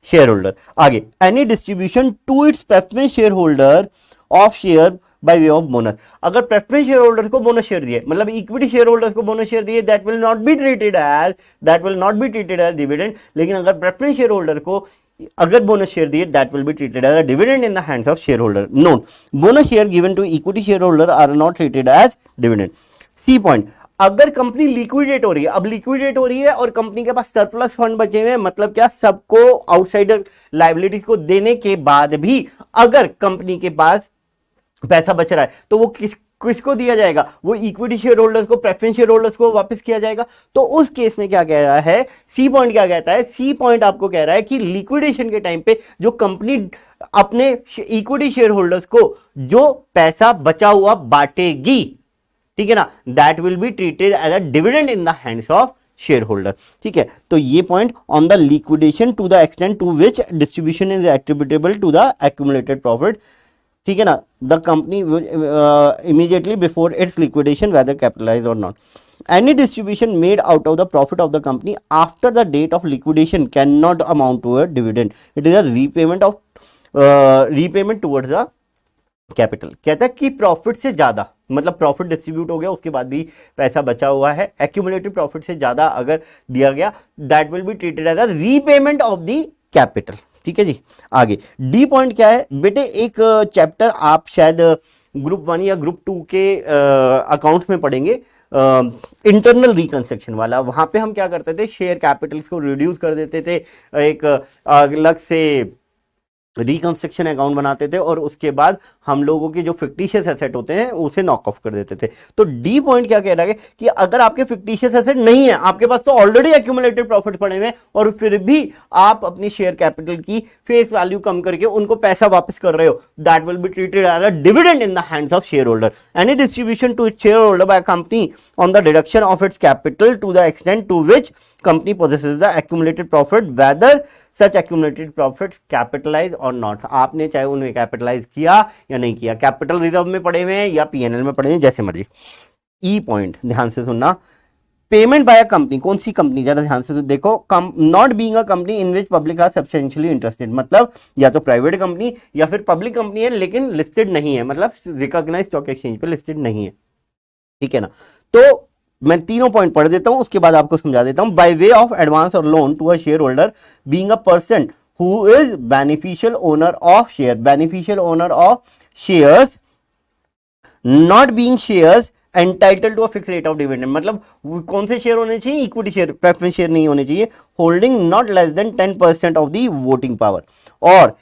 share holder. आगे, any distribution to its preference share holder of share by way of bonus, अगर प्रेफरेंस शेयर होल्डर्स को बोनस शेयर दिए, मतलब इक्विटी शेयर होल्डर्स को बोनस शेयर दिए, that will not be treated as dividend. लेकिन अगर प्रेफरेंस शेयर होल्डर को अगर बोनस शेयर दिए, that will be treated as a dividend in the hands of share holder. Note, bonus share given to equity share holder are not treated as dividend. C point, अगर कंपनी लिक्विडेट हो रही है, अब लिक्विडेट हो रही है और कंपनी के पास सरप्लस फंड बचे हुए हैं, मतलब क्या, सबको आउटसाइडर लायबिलिटीज को देने के बाद भी अगर कंपनी के पास पैसा बच रहा है, तो वो किसको दिया जाएगा, वो इक्विटी शेयर होल्डर्स को, प्रेफरेंस शेयर होल्डर्स को वापस किया जाएगा। तो उस केस में क्या कह रहा है, सी पॉइंट क्या कहता है, सी पॉइंट आपको कह रहा है कि लिक्विडेशन के टाइम पे जो कंपनी अपने इक्विटी शेयर होल्डर्स को जो पैसा बचा हुआ बांटेगी, ठीक है ना, that will be treated as a dividend in the hands of share holder, ठीक है। तो ये point on the liquidation to the extent to which distribution is attributable to the accumulated profit, ठीक है ना, the company immediately before its liquidation whether capitalise और not. Any distribution made out of the profit of the company after the date of liquidation can not amount to a dividend, it is a repayment towards the capital. कहता है कि प्रॉफिट से ज्यादा, मतलब प्रॉफिट डिस्ट्रीब्यूट हो गया उसके बाद भी पैसा बचा हुआ है, एक्यूमुलेटेड प्रॉफिट से ज्यादा अगर दिया गया, that will be treated as a repayment of the capital, ठीक है जी। आगे डी पॉइंट क्या है बेटे, एक चैप्टर आप शायद ग्रुप 1 या ग्रुप 2 के अकाउंट में पढ़ेंगे, इंटरनल रिकंस्ट्रक्शन वाला। वहां पे हम क्या करते थे, शेयर कैपिटल्स को रिड्यूस कर देते थे, एक अलग से रिकंस्ट्रक्शन अकाउंट बनाते थे और उसके बाद हम लोगों के जो फिक्टिशियस एसेट होते हैं उसे नॉक ऑफ कर देते थे। तो डी पॉइंट क्या कह रहा है कि अगर आपके फिक्टिशियस एसेट नहीं है, आपके पास तो ऑलरेडी एक्यूमुलेटेड प्रॉफिट पड़े हुए हैं और फिर भी आप अपनी शेयर कैपिटल की फेस वैल्यू कम करके उनको पैसा वापस कर रहे हो, that will be treated as a dividend in the hands of share holder. Any distribution to its share holder by company on the deduction of its capital to the extent to which company possesses the accumulated profit whether such accumulated profits capitalize or not, आपने चाहे उन्हें कैपिटलाइज किया या नहीं किया, कैपिटल रिजर्व में पड़े हुए हैं या पीएनएल में पड़े हुए हैं, जैसे मर्जी। ई पॉइंट ध्यान से सुनना, पेमेंट बाय अ कंपनी, कौन सी कंपनी, जरा ध्यान से देखो, not being a company in which public are substantially interested, मतलब या तो प्राइवेट कंपनी या फिर पब्लिक कंपनी है लेकिन लिस्टेड नहीं है, मतलब रिकॉग्नाइज्ड स्टॉक एक्सचेंज पे लिस्टेड नहीं है, ठीक है ना। तो मैं तीनों पॉइंट पढ़ देता हूं, उसके बाद आपको समझा देता हूं। बाय वे ऑफ एडवांस और loan to a share holder being a person who is beneficial owner of shares not being shares entitle to a fix rate of dividend, मतलब कौन से शेयर होने चाहिए, इक्विटी शेयर, प्रेफरेंस शेयर नहीं होने चाहिए, holding not less than 10% of the voting power, और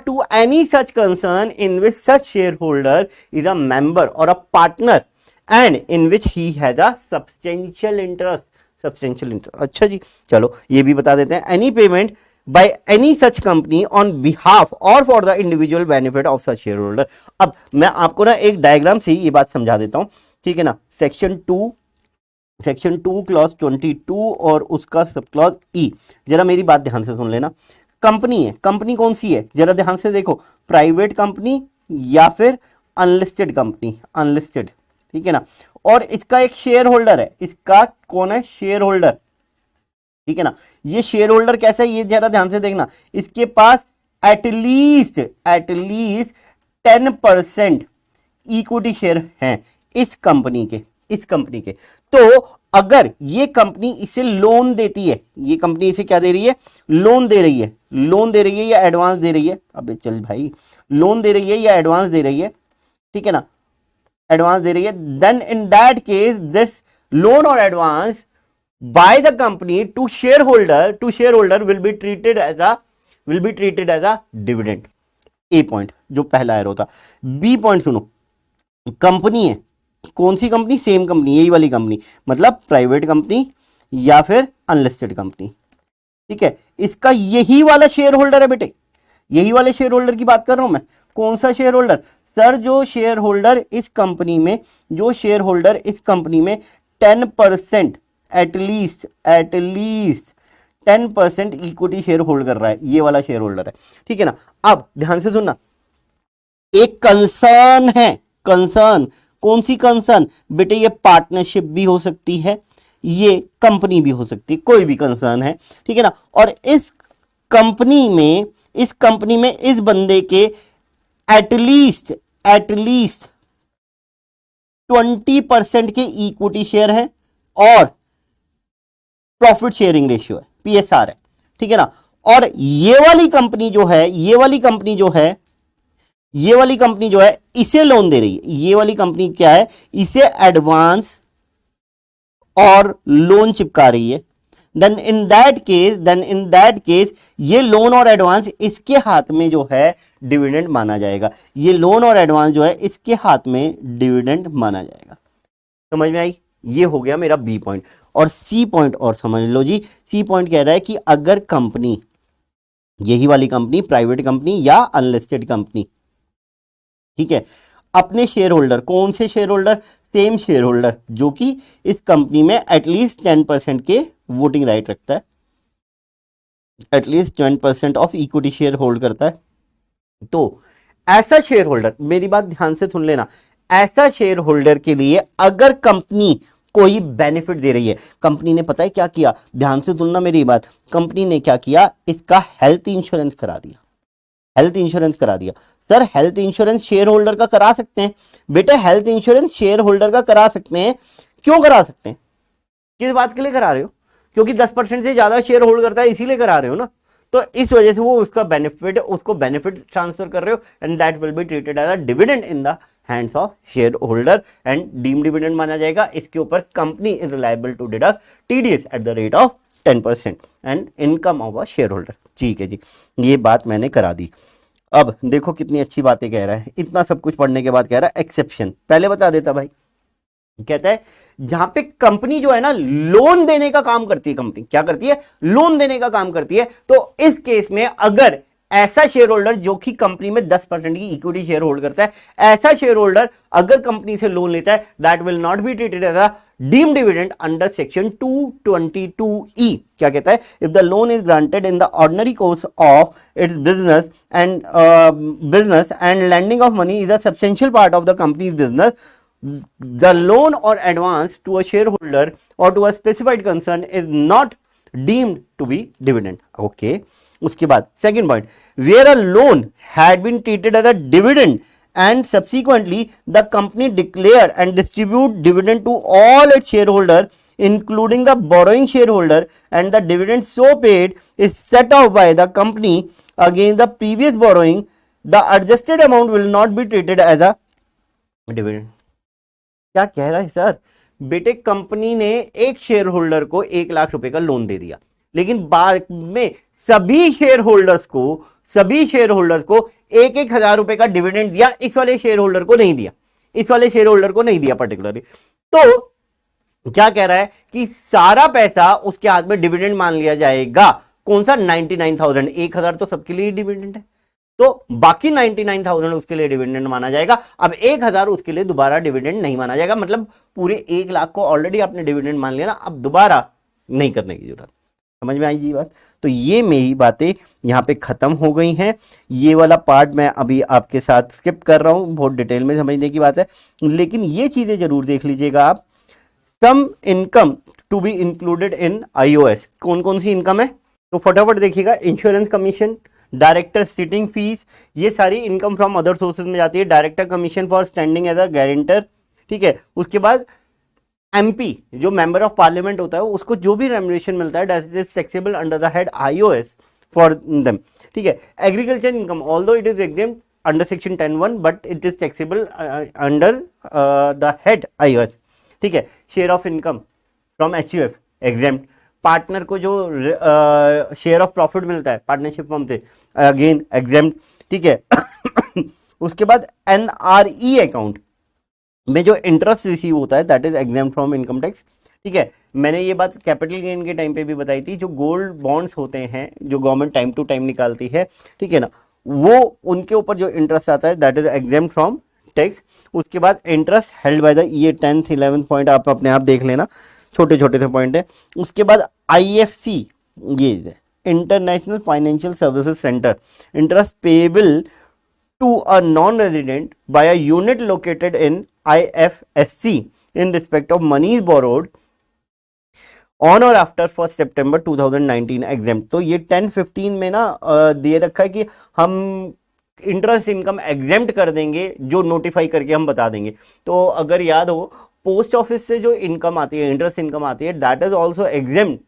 to any such concern in which such shareholder is a member or a partner and in which he has a substantial interest। अच्छा जी, चलो ये भी बता देते हैं। Any payment by any such company on behalf और for the individual benefit of such share holder. अब मैं आपको ना एक डायग्राम से ही ये बात समझा देता हूं, ठीक है ना। सेक्शन 2 क्लॉज 22 और उसका सब क्लॉज ई, जरा मेरी बात ध्यान से सुन लेना। कंपनी है, कंपनी कौन सी है, जरा ध्यान से देखो, प्राइवेट कंपनी या फिर अनलिस्टेड कंपनी, अनलिस्टेड, ठीक है ना। और इसका एक शेयर होल्डर है, इसका कौन है, शेयर होल्डर, ठीक है ना। ये शेयर होल्डर कैसा है, ये जरा ध्यान से देखना, इसके पास एटलीस्ट 10% इक्विटी शेयर हैं इस कंपनी के। तो अगर ये कंपनी इसे लोन देती है, ये कंपनी इसे क्या दे रही है, लोन दे रही है या एडवांस दे रही है, अबे चल भाई, लोन दे रही है या एडवांस दे रही है, ठीक है ना, एडवांस दे रही है, then in that case this loan और advance by the company to share holder will be treated as a dividend. A point जो पहला एरो था। बी पॉइंट सुनो, कंपनी है, कौन सी कंपनी? सेम कंपनी, यही वाली कंपनी, मतलब प्राइवेट कंपनी या फिर अनलिस्टेड कंपनी, ठीक है। इसका यही वाला शेयर होल्डर है बेटे, यही वाले शेयर होल्डर की बात कर रहा हूं मैं। कौन सा शेयर होल्डर? सर जो शेयर होल्डर इस कंपनी में 10% एटलीस्ट 10% इक्विटी शेयर होल्ड कर रहा है, ये वाला शेयर होल्डर है, ठीक है ना। अब ध्यान से सुनना, एक कंसर्न है, कंसर्न, कौन सी कंसर्न बेटे? ये पार्टनरशिप भी हो सकती है, ये कंपनी भी हो सकती है, कोई भी कंसर्न है, ठीक है ना। और इस कंपनी में इस बंदे के एटलीस्ट 20% के इक्विटी शेयर है और प्रॉफिट शेयरिंग रेशियो है, PSR है, ठीक है ना। और ये वाली कंपनी जो है इसे लोन दे रही है। ये वाली कंपनी क्या है? इसे एडवांस और लोन चिपका रही है। देन इन दैट केस ये लोन और एडवांस इसके हाथ में जो है डिविडेंड माना जाएगा। ये लोन और एडवांस जो है इसके हाथ में डिविडेंड माना जाएगा। समझ में आई? ये हो गया मेरा बी पॉइंट। और सी पॉइंट और समझ लो जी। सी पॉइंट कह रहा है कि अगर कंपनी, यही वाली कंपनी, प्राइवेट कंपनी या अनलिस्टेड कंपनी, ठीक है, अपने शेयर होल्डर, कौन से share holder? Same share holder जो कि इस कंपनी में एटलीस्ट 10% के वोटिंग राइट रखता है, at least 10% of equity share hold करता है। तो ऐसा शेयर होल्डर, मेरी बात ध्यान से सुन लेना, ऐसा शेयर होल्डर के लिए अगर कंपनी कोई बेनिफिट दे रही है, कंपनी ने पता है क्या किया? ध्यान से सुनना मेरी बात, कंपनी ने क्या किया? इसका हेल्थ इंश्योरेंस करा दिया, हेल्थ इंश्योरेंस करा दिया। Sir health insurance share holder का करा सकते हैं बेटे, हेल्थ इंश्योरेंस शेयर होल्डर का करा सकते हैं। क्यों करा सकते हैं? किस बात के लिए करा रहे हो? क्योंकि 10% से ज्यादा शेयर होल्ड करता है, इसीलिए करा रहे हो ना। तो इस वजह से वो उसको बेनिफिट ट्रांसफर कर रहे हो, and that will be treated as a dividend in the hands of share holder and deem dividend माना जाएगा। इसके ऊपर company is liable to deduct TDS at the rate of 10% and income of a share holder. ठीक है जी, ये बात मैंने करा दी। अब देखो कितनी अच्छी बातें कह रहा है। इतना सब कुछ पढ़ने के बाद कह रहा है एक्सेप्शन, पहले बता देता भाई। कहता है जहां पे कंपनी जो है ना लोन देने का काम करती है, कंपनी क्या करती है? लोन देने का काम करती है। तो इस केस में अगर ऐसा शेयर होल्डर जो कि कंपनी में 10% की इक्विटी शेयर होल्ड करता है, ऐसा शेयर होल्डर अगर कंपनी से लोन लेता है, that will not be treated as a deemed dividend under section 222E। क्या कहता है? If the loan is granted in the ordinary course of its business and lending of money is a substantial part of the company's business, the loan or advance to a shareholder or to a specified concern is not deemed to be dividend. Okay. उसके बाद second point, where a loan had been treated as a dividend and subsequently the company declare and distribute dividend to all its shareholder including the borrowing shareholder, and the dividend so paid is set off by the company against the previous borrowing, the adjusted amount will not be treated as a dividend. क्या कह रहा है सर? बेटे कंपनी ने एक शेयर होल्डर को 1 लाख रुपए का लोन दे दिया, लेकिन बाद में सभी शेयर होल्डर्स को 1,000 रुपए का डिविडेंड दिया। इस वाले शेयर होल्डर को नहीं दिया, पर्टिकुलरली। तो क्या कह रहा है कि सारा पैसा उसके हाथ में डिविडेंड मान लिया जाएगा। कौन सा? 99,000। 1,000 तो सबके लिए डिविडेंड है, तो बाकी 99,000 उसके लिए डिविडेंड माना जाएगा। अब 1,000 उसके लिए दोबारा डिविडेंड नहीं माना जाएगा। मतलब पूरे 1 लाख को ऑलरेडी आपने डिविडेंड मान लिया ना, अब दोबारा नहीं करने की जरूरत। समझ में आई जी बात? तो ये मेरी बातें यहाँ पे खत्म हो गई हैं। ये वाला पार्ट मैं अभी आपके साथ स्किप कर रहा हूँ, बहुत डिटेल में समझने की बात है, लेकिन ये चीजें जरूर देख लीजिएगा आप। Some income to be included in IOS, कौन कौन सी इनकम है? तो फटाफट देखिएगा। Insurance commission, director sitting fees, ये सारी इनकम फ्रॉम अदर सोर्सेज में जाती है। Director commission for standing as a guarantor, ठीक है। उसके बाद MP जो मेंबर ऑफ पार्लियामेंट होता है, उसको जो भी रेम्युनरेशन मिलता है that is taxable under the head IOS for them, ठीक है। Agriculture income, although it is exempt under section 10(1) but it is taxable under the head IOS, ठीक है। Share of income, from HUF exempt, partner को जो शेयर ऑफ प्रॉफिट मिलता है पार्टनरशिप फॉर्म से अगेन एग्जेम्प्ट, ठीक है। उसके बाद NRE अकाउंट में जो इंटरेस्ट रिसीव होता है that is exempt from income tax, ठीक है। मैंने ये बात कैपिटल गेन के टाइम पे भी बताई थी, जो गोल्ड बॉन्ड्स होते हैं जो गवर्नमेंट टाइम टू टाइम निकालती है, ठीक है ना, वो उनके ऊपर जो इंटरेस्ट आता है that is exempt from tax. उसके बाद इंटरेस्ट हेल्ड बाय द, ये 10th 11th पॉइंट आप अपने आप देख लेना, छोटे छोटे से पॉइंट है। उसके बाद IFC, ये international financial services centre, interest payable to a non-resident by a unit located in IFSC in respect of monies borrowed on or after 1st September 2019 exempt। तो ये 10-15 में ना दे रखा है कि हम इंटरेस्ट इनकम एग्जेम्प्ट कर देंगे, जो नोटिफाई करके हम बता देंगे। तो अगर याद हो, पोस्ट ऑफिस से जो इनकम आती है, इंटरेस्ट इनकम आती है, that is also exempt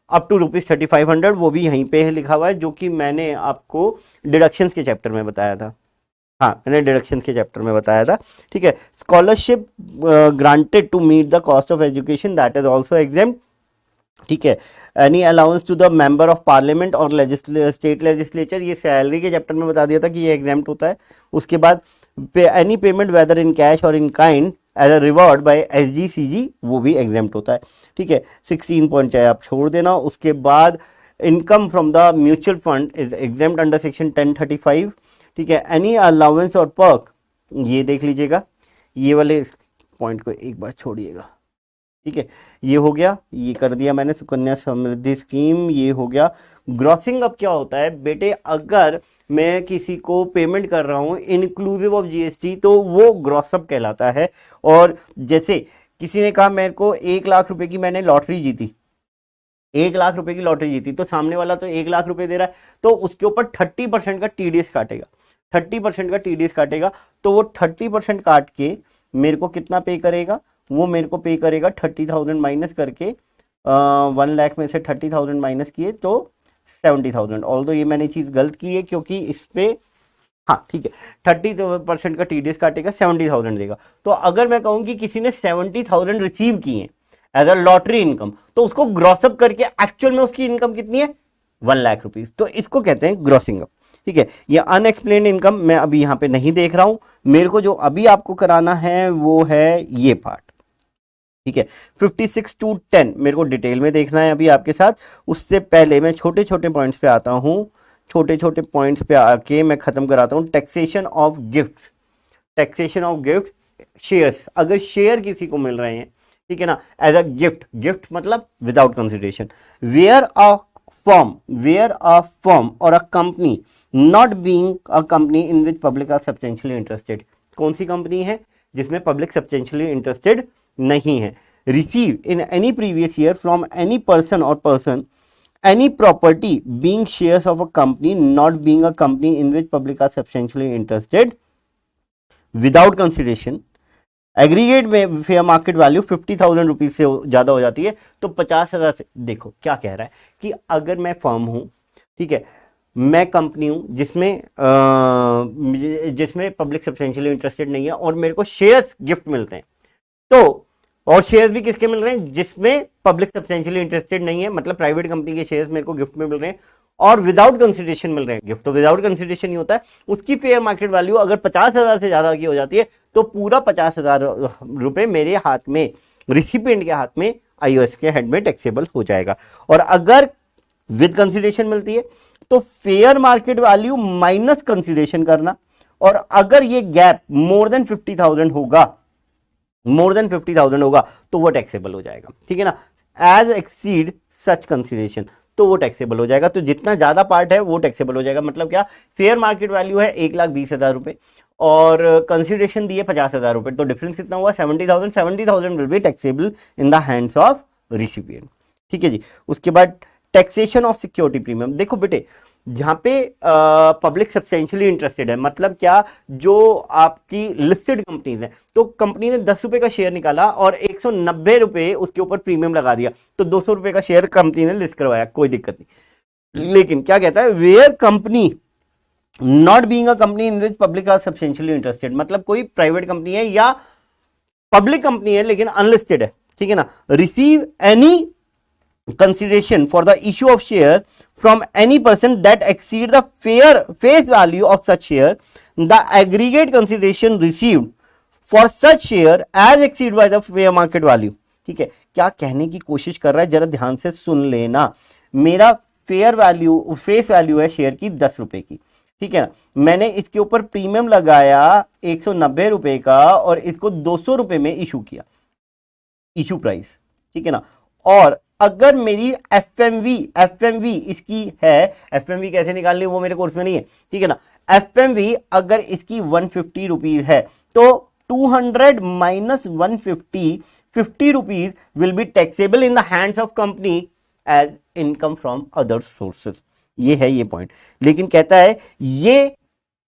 up to ₹3500, वो भी यहीं पे लिखा हुआ है, जो कि मैंने आपको डिडक्शंस के चैप्टर में बताया था। हाँ, मैंने डिडक्शंस के चैप्टर में बताया था, ठीक है। Scholarship granted to meet the cost of education that is also exempt, ठीक है। Any allowance to the member of parliament और स्टेट लेजिस्लेचर, ये सैलरी के चैप्टर में बता दिया था कि ये एग्जेम्प्ट होता है। उसके बाद any payment whether in cash or in kind as a reward by SGCG, वो भी एग्जेम्प्ट होता है, ठीक है। 16 पॉइंट चाहे आप छोड़ देना। उसके बाद income from the mutual fund is exempt under section 1035, ठीक है। एनी अलाउंस और पर्क, ये देख लीजिएगा, ये वाले पॉइंट को एक बार छोड़िएगा, ठीक है। ये हो गया, ये कर दिया मैंने, सुकन्या समृद्धि स्कीम, ये हो गया। ग्रॉसिंग अप क्या होता है बेटे, अगर मैं किसी को पेमेंट कर रहा हूं इंक्लूसिव ऑफ GST तो वो ग्रॉसअप कहलाता है। और जैसे किसी ने कहा मेरे को 1 लाख रुपए की मैंने लॉटरी जीती, 1 लाख रुपए की लॉटरी जीती, तो सामने वाला तो 1 लाख रुपए दे रहा है, तो उसके ऊपर 30% का TDS काटेगा, 30% का TDS काटेगा। तो वो 30% काट के मेरे को कितना पे करेगा, वो मेरे को पे करेगा 30,000 माइनस करके, 1 लाख में से 30,000 माइनस किए तो 70,000। ऑल्दो ये मैंने चीज गलत की है, क्योंकि इस पे, हाँ ठीक है, 30% का TDS काटेगा, 70,000 देगा। तो अगर मैं कहूँ कि किसी ने 70,000 रिसीव किए एज अ लॉटरी इनकम, तो उसको ग्रॉसअप करके एक्चुअल में उसकी इनकम कितनी है, 1 लाख रुपीज, तो इसको कहते हैं ग्रॉसिंग अप, ठीक है। ये अनएक्सप्लेन्ड इनकम मैं अभी यहाँ पे नहीं देख रहा हूं, मेरे को जो अभी आपको कराना है वो है ये पार्ट, ठीक है। 56 to 10 मेरे को डिटेल में देखना है अभी आपके साथ। उससे पहले मैं छोटे छोटे पॉइंट्स पे आता हूं, छोटे छोटे पॉइंट्स पे आके मैं खत्म कराता हूं। Taxation of gift, taxation of gift, shares, अगर शेयर किसी को मिल रहे हैं, ठीक है ना, एज अ गिफ्ट, गिफ्ट मतलब without consideration, where a firm or a company not being a company in which public are substantially interested. कौन सी कंपनी है जिसमें पब्लिक सब्सटेंशियली इंटरेस्टेड नहीं है। Receive in any previous year from any person or person any property being shares of a company not being a company in which public are substantially interested without consideration. Aggregate में फेयर मार्केट वैल्यू 50,000 रुपीज से ज्यादा हो जाती है तो 50,000 से, देखो क्या कह रहा है कि अगर मैं फर्म हूं, ठीक है, मैं कंपनी हूं जिसमें पब्लिक सब्सटेंशियली इंटरेस्टेड नहीं है और मेरे को शेयर्स गिफ्ट मिलते हैं, तो और शेयर्स भी किसके मिल रहे हैं, जिसमें पब्लिक सब्सटेंशियली इंटरेस्टेड नहीं है, मतलब प्राइवेट कंपनी के शेयर्स मेरे को गिफ्ट में मिल रहे हैं और विदाउट कंसिडरेशन मिल रहे हैं। गिफ्ट तो विदाउट कंसिडरेशन ही होता है। उसकी फेयर मार्केट वैल्यू अगर 50,000 से ज्यादा की हो जाती है तो पूरा 50,000 रुपए मेरे हाथ में, रिसिपिएंट के हाथ में, IOS के हेड में टैक्सेबल हो जाएगा। और अगर विद कंसिडरेशन मिलती है तो fair market value minus consideration करना, और अगर ये गैप मोर देन 50,000 होगा, मोर देन 50,000 होगा तो वो टैक्सेबल हो जाएगा, ठीक है ना। एज एक्सीड सच कंसिडरेशन, तो वो टैक्सेबल हो जाएगा। तो जितना ज्यादा पार्ट है वो टैक्सेबल हो जाएगा। मतलब क्या, फेयर मार्केट वैल्यू है 1,20,000 रुपए और कंसिडरेशन दी है 50,000 रुपए, तो डिफरेंस कितना हुआ, 70,000। 70,000 will be taxable in the hands of recipient, ठीक है जी। उसके बाद टैक्सेशन ऑफ सिक्योरिटी प्रीमियम। देखो बेटे, जहां पे पब्लिक सब्सटेंशियली इंटरेस्टेड है, मतलब क्या, जो आपकी लिस्टेड कंपनीज है, तो कंपनी ने 10 रुपए का शेयर निकाला और 190 रुपए उसके ऊपर प्रीमियम लगा दिया, तो 200 रुपए का शेयर कंपनी ने लिस्ट करवाया, कोई दिक्कत नहीं। लेकिन क्या कहता है, where company not being a company in which public are substantially interested, मतलब कोई प्राइवेट कंपनी है या पब्लिक कंपनी है लेकिन अनलिस्टेड है, ठीक है ना, receive any consideration for the issue of share from any person that exceed the face value of such share, the aggregate consideration received for such share as exceed by the fair market value. ठीक है, क्या कहने की कोशिश कर रहा है, जरा ध्यान से सुन लेना। मेरा फेस वैल्यू है शेयर की 10 रुपए की, ठीक है ना, मैंने इसके ऊपर प्रीमियम लगाया 190 रुपए का और इसको 200 रुपए में इशू किया, इशू प्राइस, ठीक है ना। और अगर मेरी एफएमवी इसकी है, एफएमवी कैसे निकालनी वो मेरे कोर्स में नहीं है, ठीक है ना। एफएमवी अगर इसकी 150 रुपीज है तो 200 minus 150, 50 rupees will be taxable in the hands of company as income from other sources. ये है ये पॉइंट। लेकिन कहता है ये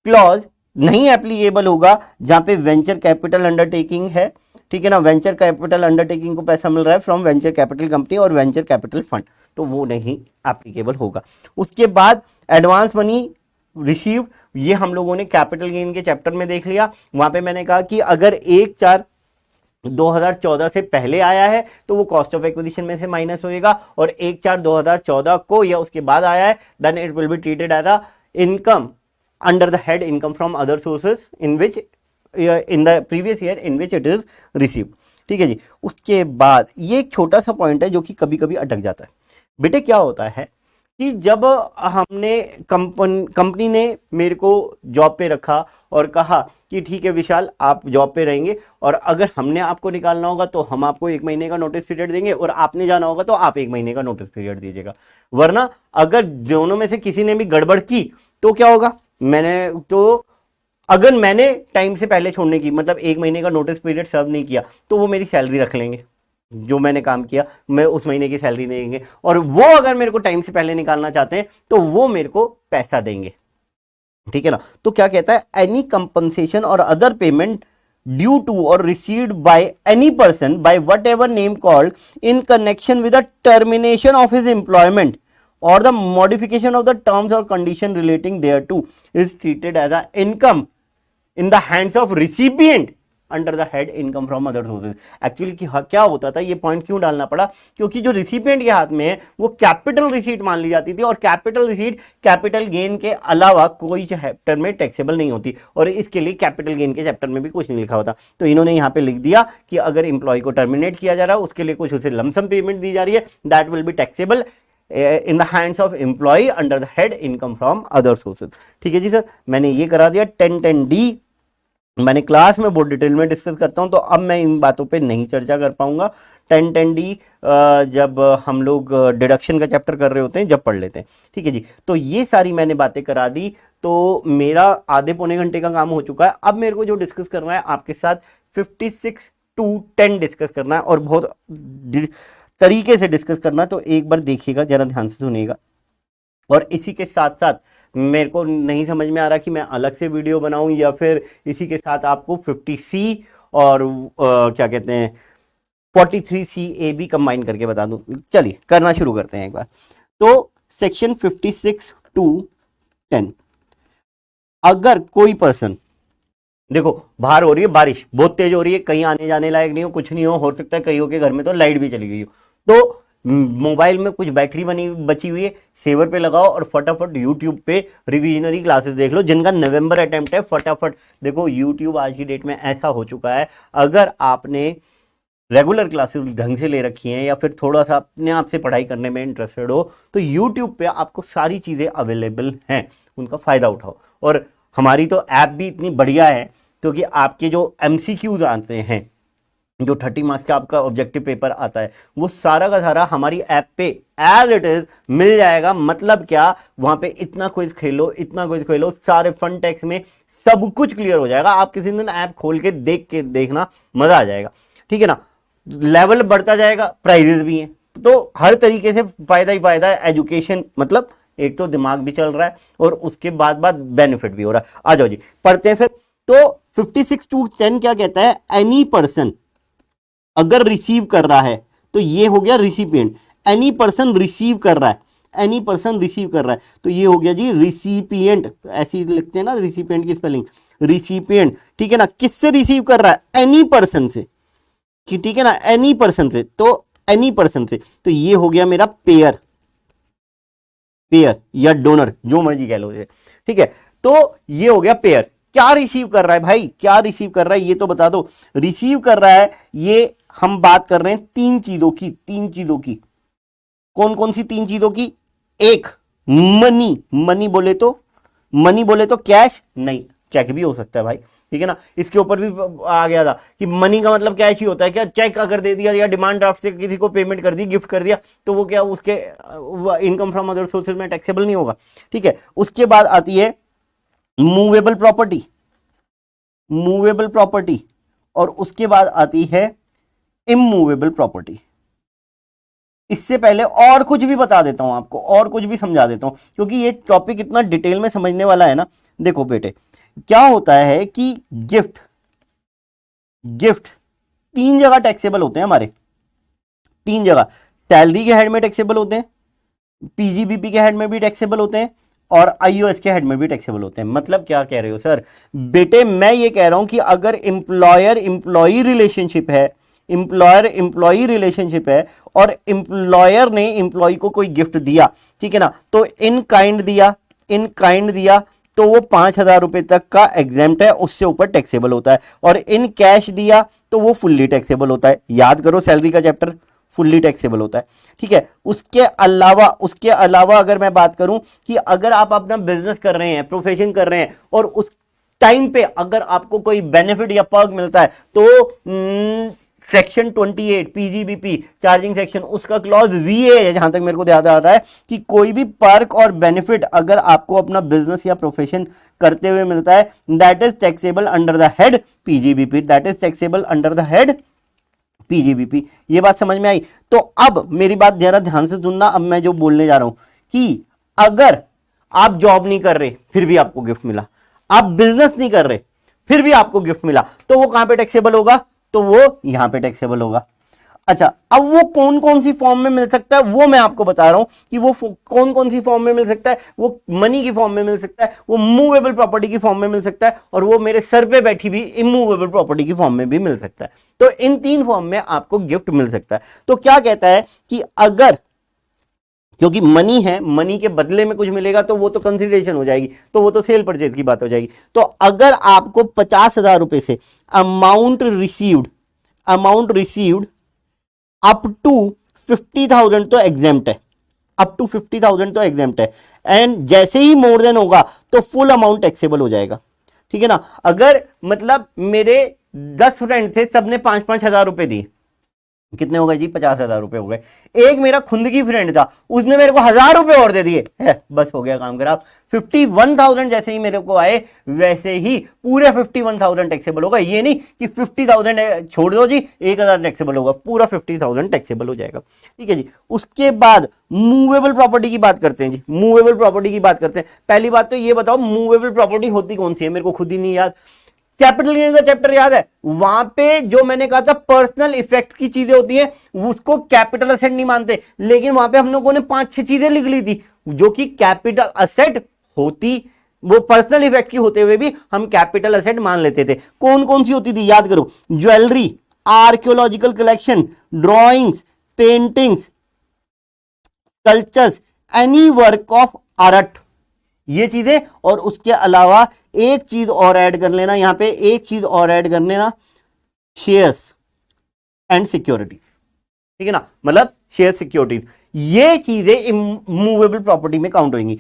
क्लॉज नहीं एप्लीकेबल होगा जहां पे वेंचर कैपिटल अंडरटेकिंग है, ठीक है ना, वेंचर कैपिटल अंडरटेकिंग को पैसा मिल रहा है फ्रॉम वेंचर कैपिटल कंपनी और वेंचर कैपिटल फंड, तो वो नहीं एप्लीकेबल होगा। उसके बाद एडवांस मनी रिसीव्ड, ये हम लोगों ने कैपिटल गेन के चैप्टर में देख लिया। वहां पे मैंने कहा कि अगर 1/4/2014 से पहले आया है तो वो कॉस्ट ऑफ एक्विजिशन में से माइनस होएगा, और 1/4/2014 को या उसके बाद आया है then it will be treated as a income under the head income from other sources in which in the previous year in which it is received. ठीक है जी। उसके बाद ये एक छोटा सा पॉइंट है जो कि कभी कभी अटक जाता है। बेटे क्या होता है कि जब हमने कंपनी ने मेरे को जॉब पे रखा और कहा कि ठीक है विशाल आप जॉब पे रहेंगे, और अगर हमने आपको निकालना होगा तो हम आपको 1 महीने का नोटिस पीरियड देंगे, और आपने जाना होगा तो आप 1 महीने का नोटिस पीरियड दीजिएगा। वरना अगर दोनों में से किसी ने भी गड़बड़ की तो क्या होगा, अगर मैंने टाइम से पहले छोड़ने की मतलब 1 महीने का नोटिस पीरियड सर्व नहीं किया तो वो मेरी सैलरी रख लेंगे, जो मैंने काम किया मैं उस महीने की सैलरी देंगे, और वो अगर मेरे को टाइम से पहले निकालना चाहते हैं तो वो मेरे को पैसा देंगे। ठीक है ना। तो क्या कहता है, एनी कंपनसेशन और अदर पेमेंट ड्यू टू और received by any person by what ever name called in connection with the termination of his employment or the modification of the terms or condition relating thereto is treated as a income in the hands of recipient under the head income from other sources। Actually क्या होता था, ये पॉइंट क्यों डालना पड़ा, क्योंकि जो रिसिपिएंट के हाथ में है वो कैपिटल रिसीट मान ली जाती थी, और कैपिटल रिसीट कैपिटल गेन के अलावा कोई चैप्टर में टैक्सेबल नहीं होती, और इसके लिए कैपिटल गेन के चैप्टर में भी कुछ नहीं लिखा होता। तो इन्होंने यहाँ पे लिख दिया कि अगर इंप्लॉय को टर्मिनेट किया जा रहा है उसके लिए कुछ उसे लमसम पेमेंट दी जा रही है, that will be taxable in the hands of employee under the head income from other sources. ठीक है जी सर, मैंने ये करा दिया। 10(10)D मैंने क्लास में बहुत डिटेल में डिस्कस करता हूं, तो अब मैं इन बातों पे नहीं चर्चा कर पाऊंगा। 10(10)D जब हम लोग डिडक्शन का चैप्टर कर रहे होते हैं जब पढ़ लेते हैं। ठीक है जी, तो ये सारी मैंने बातें करा दी, तो मेरा आधे पौने घंटे का काम हो चुका है। अब मेरे को जो डिस्कस करना है आपके साथ 56-10 डिस्कस करना है, और बहुत तरीके से डिस्कस करना, तो एक बार देखिएगा, जरा ध्यान से सुनिएगा। और इसी के साथ साथ मेरे को नहीं समझ में आ रहा कि मैं अलग से वीडियो बनाऊं या फिर इसी के साथ आपको 50C और क्या कहते हैं 43CA भी कंबाइन करके बता दूं। चलिए करना शुरू करते हैं एक बार। तो सेक्शन 56(2)(10), अगर कोई पर्सन, देखो बाहर हो रही है बारिश, बहुत तेज हो रही है, कहीं आने जाने लायक नहीं हो, कुछ नहीं हो सकता है कईयों के घर में तो लाइट भी चली गई हो, तो मोबाइल में कुछ बैटरी बची हुई है, सेवर पे लगाओ और फटाफट यूट्यूब पे रिविजनरी क्लासेस देख लो, जिनका नवंबर अटेम्प्ट है। फटाफट देखो, यूट्यूब आज की डेट में ऐसा हो चुका है, अगर आपने रेगुलर क्लासेस ढंग से ले रखी हैं या फिर थोड़ा सा अपने आप से पढ़ाई करने में इंटरेस्टेड हो, तो यूट्यूब पे आपको सारी चीज़ें अवेलेबल हैं, उनका फ़ायदा उठाओ। और हमारी तो ऐप भी इतनी बढ़िया है क्योंकि आपके जो MCQs आते हैं, जो 30 मार्क्स का आपका ऑब्जेक्टिव पेपर आता है, वो सारा का सारा हमारी ऐप पे एज इट इज मिल जाएगा। मतलब क्या, वहां पे इतना क्विज खेलो, सारे फन टेक्स्ट में सब कुछ क्लियर हो जाएगा। आप किसी दिन ऐप खोल के देखना, मजा आ जाएगा। ठीक है ना, लेवल बढ़ता जाएगा, प्राइजेस भी हैं, तो हर तरीके से फायदा ही फायदा है। एजुकेशन मतलब एक तो दिमाग भी चल रहा है और उसके बाद बेनिफिट भी हो रहा है। आ जाओ जी, पढ़ते हैं फिर। तो 56(2)(10 क्या कहता है, एनी पर्सन अगर रिसीव कर रहा है, तो ये हो गया रिसिपिएंट। एनी पर्सन रिसीव कर रहा है, तो ये हो गया जी रिसिपिएंट। ऐसे ही लिखते हैं ना रिसिपिएंट की स्पेलिंग, रिसिपिएंट। ठीक है ना, किससे रिसीव कर रहा है, एनी पर्सन से। कि ठीक है ना, एनी पर्सन से, तो एनी पर्सन से, तो ये हो गया मेरा पेयर, पेयर या डोनर, जो मर्जी कह लो, ठीक है। तो ये हो गया पेयर। क्या रिसीव कर रहा है भाई, क्या रिसीव कर रहा है ये तो बता दो। रिसीव कर रहा है, ये हम बात कर रहे हैं तीन चीजों की, तीन चीजों की। कौन कौन सी तीन चीजों की? एक, मनी, मनी बोले तो, मनी बोले तो कैश नहीं, चेक भी हो सकता है भाई, ठीक है ना। इसके ऊपर भी आ गया था कि मनी का मतलब कैश ही होता है क्या? चेक अगर दे दिया या डिमांड ड्राफ्ट से किसी को पेमेंट कर दी, गिफ्ट कर दिया, तो वो क्या उसके इनकम फ्रॉम अदर सोर्सेज में टैक्सेबल नहीं होगा, ठीक है। उसके बाद आती है मूवेबल प्रॉपर्टी, मूवेबल प्रॉपर्टी, और उसके बाद आती है इमूवेबल प्रॉपर्टी। इससे पहले और कुछ भी बता देता हूं आपको, और कुछ भी समझा देता हूं, क्योंकि ये टॉपिक इतना डिटेल में समझने वाला है ना। देखो बेटे, क्या होता है कि गिफ्ट, गिफ्ट तीन जगह टैक्सेबल होते हैं हमारे, तीन जगह। सैलरी के हेड में टैक्सेबल होते हैं, पीजीबीपी के हेड में भी टैक्सेबल होते हैं, और आईओएस के हेड में भी टैक्सेबल होते हैं। मतलब क्या कह रहे हो सर? बेटे मैं ये कह रहा हूं कि अगर एम्प्लॉयर एम्प्लॉई रिलेशनशिप है, एम्प्लॉयर एम्प्लॉई रिलेशनशिप है, और एम्प्लॉयर ने एम्प्लॉय को कोई गिफ्ट दिया, ठीक है ना, तो इन काइंड दिया, इन काइंड दिया, तो वो 5,000 रुपए तक का एग्जेम्प्ट है, उससे ऊपर टैक्सेबल होता है। और इन कैश दिया तो वो फुल्ली टैक्सेबल होता है। याद करो सैलरी का चैप्टर, फुल्ली टैक्सेबल होता है, ठीक है। उसके अलावा, उसके अलावा अगर मैं बात करूं कि अगर आप अपना बिजनेस कर रहे हैं, प्रोफेशन कर रहे हैं, और उस टाइम पे अगर आपको कोई बेनिफिट या पर्क मिलता है, तो सेक्शन 28 पीजीबीपी चार्जिंग सेक्शन, उसका क्लॉज वीए है, जहां तक मेरे को याद आ रहा है, कि कोई भी पर्क और बेनिफिट अगर आपको अपना बिजनेस या प्रोफेशन करते हुए मिलता है, that is taxable under the head PGBP, that is taxable under the head PGBP. ये बात समझ में आई? तो अब मेरी बात जरा ध्यान से सुनना, अब मैं जो बोलने जा रहा हूं कि अगर आप जॉब नहीं कर रहे फिर भी आपको गिफ्ट मिला, आप बिजनेस नहीं कर रहे फिर भी आपको गिफ्ट मिला, तो वो कहां पे टैक्सेबल होगा? तो वो यहां पे टैक्सेबल होगा। अच्छा, अब वो कौन कौन सी फॉर्म में मिल सकता है वो मैं आपको बता रहा हूं कि वो कौन कौन सी फॉर्म में मिल सकता है। वो मनी की फॉर्म में मिल सकता है, वो मूवेबल प्रॉपर्टी की फॉर्म में मिल सकता है, और वो मेरे सर पे बैठी भी इमूवेबल प्रॉपर्टी की फॉर्म में भी मिल सकता है। तो इन तीन फॉर्म में आपको गिफ्ट मिल सकता है। तो क्या कहता है कि अगर, क्योंकि मनी है, मनी के बदले में कुछ मिलेगा, तो वो तो कंसिडरेशन हो जाएगी, तो वो तो सेल परचेज की बात हो जाएगी। तो अगर आपको 50,000 रुपए से अमाउंट रिसीव्ड अप टू 50,000 तो एग्जेम्प्ट है, अप टू 50,000 तो एग्जेम्प्ट है, एंड जैसे ही मोर देन होगा तो फुल अमाउंट टैक्सेबल हो जाएगा, ठीक है ना। अगर मतलब मेरे 10 फ्रेंड थे, सबने 5-5 हजार रुपए दिए, कितने हो गए जी? 50,000 रुपए हो गए। एक मेरा खुद की फ्रेंड था, उसने मेरे को 1,000 रुपए और दे दिए, बस हो गया काम खराब। 51,000 जैसे ही मेरे को आए, वैसे ही पूरे 51,000 टैक्सेबल होगा। ये नहीं कि 50,000 छोड़ दो जी, 1,000 टैक्सेबल होगा, पूरा 50,000 टैक्सेबल हो जाएगा, ठीक है जी। उसके बाद मूवेबल प्रॉपर्टी की बात करते हैं जी, मूवेबल प्रॉपर्टी की बात करते हैं। पहली बात तो ये बताओ, मूवेबल प्रॉपर्टी होती कौन सी है? मेरे को खुद ही नहीं याद। कैपिटल गेन का चैप्टर याद है? वहां पे जो मैंने कहा था पर्सनल इफेक्ट की चीजें होती हैं, उसको कैपिटल असेट नहीं मानते, लेकिन वहां पे हम लोगों ने 5-6 चीजें लिख ली थी जो कि कैपिटल असेट होती, वो पर्सनल इफेक्ट की होते हुए भी हम कैपिटल असेट मान लेते थे। कौन कौन सी होती थी याद करो? Jewellery, archaeological collection, drawings, paintings, cultures, any work of art, ये चीजें। और उसके अलावा एक चीज और ऐड कर लेना, यहां पे एक चीज और ऐड कर लेना, शेयर्स एंड सिक्योरिटीज, ठीक है ना, मतलब शेयर सिक्योरिटीज, ये चीजें इमूवेबल प्रॉपर्टी में काउंट होंगी।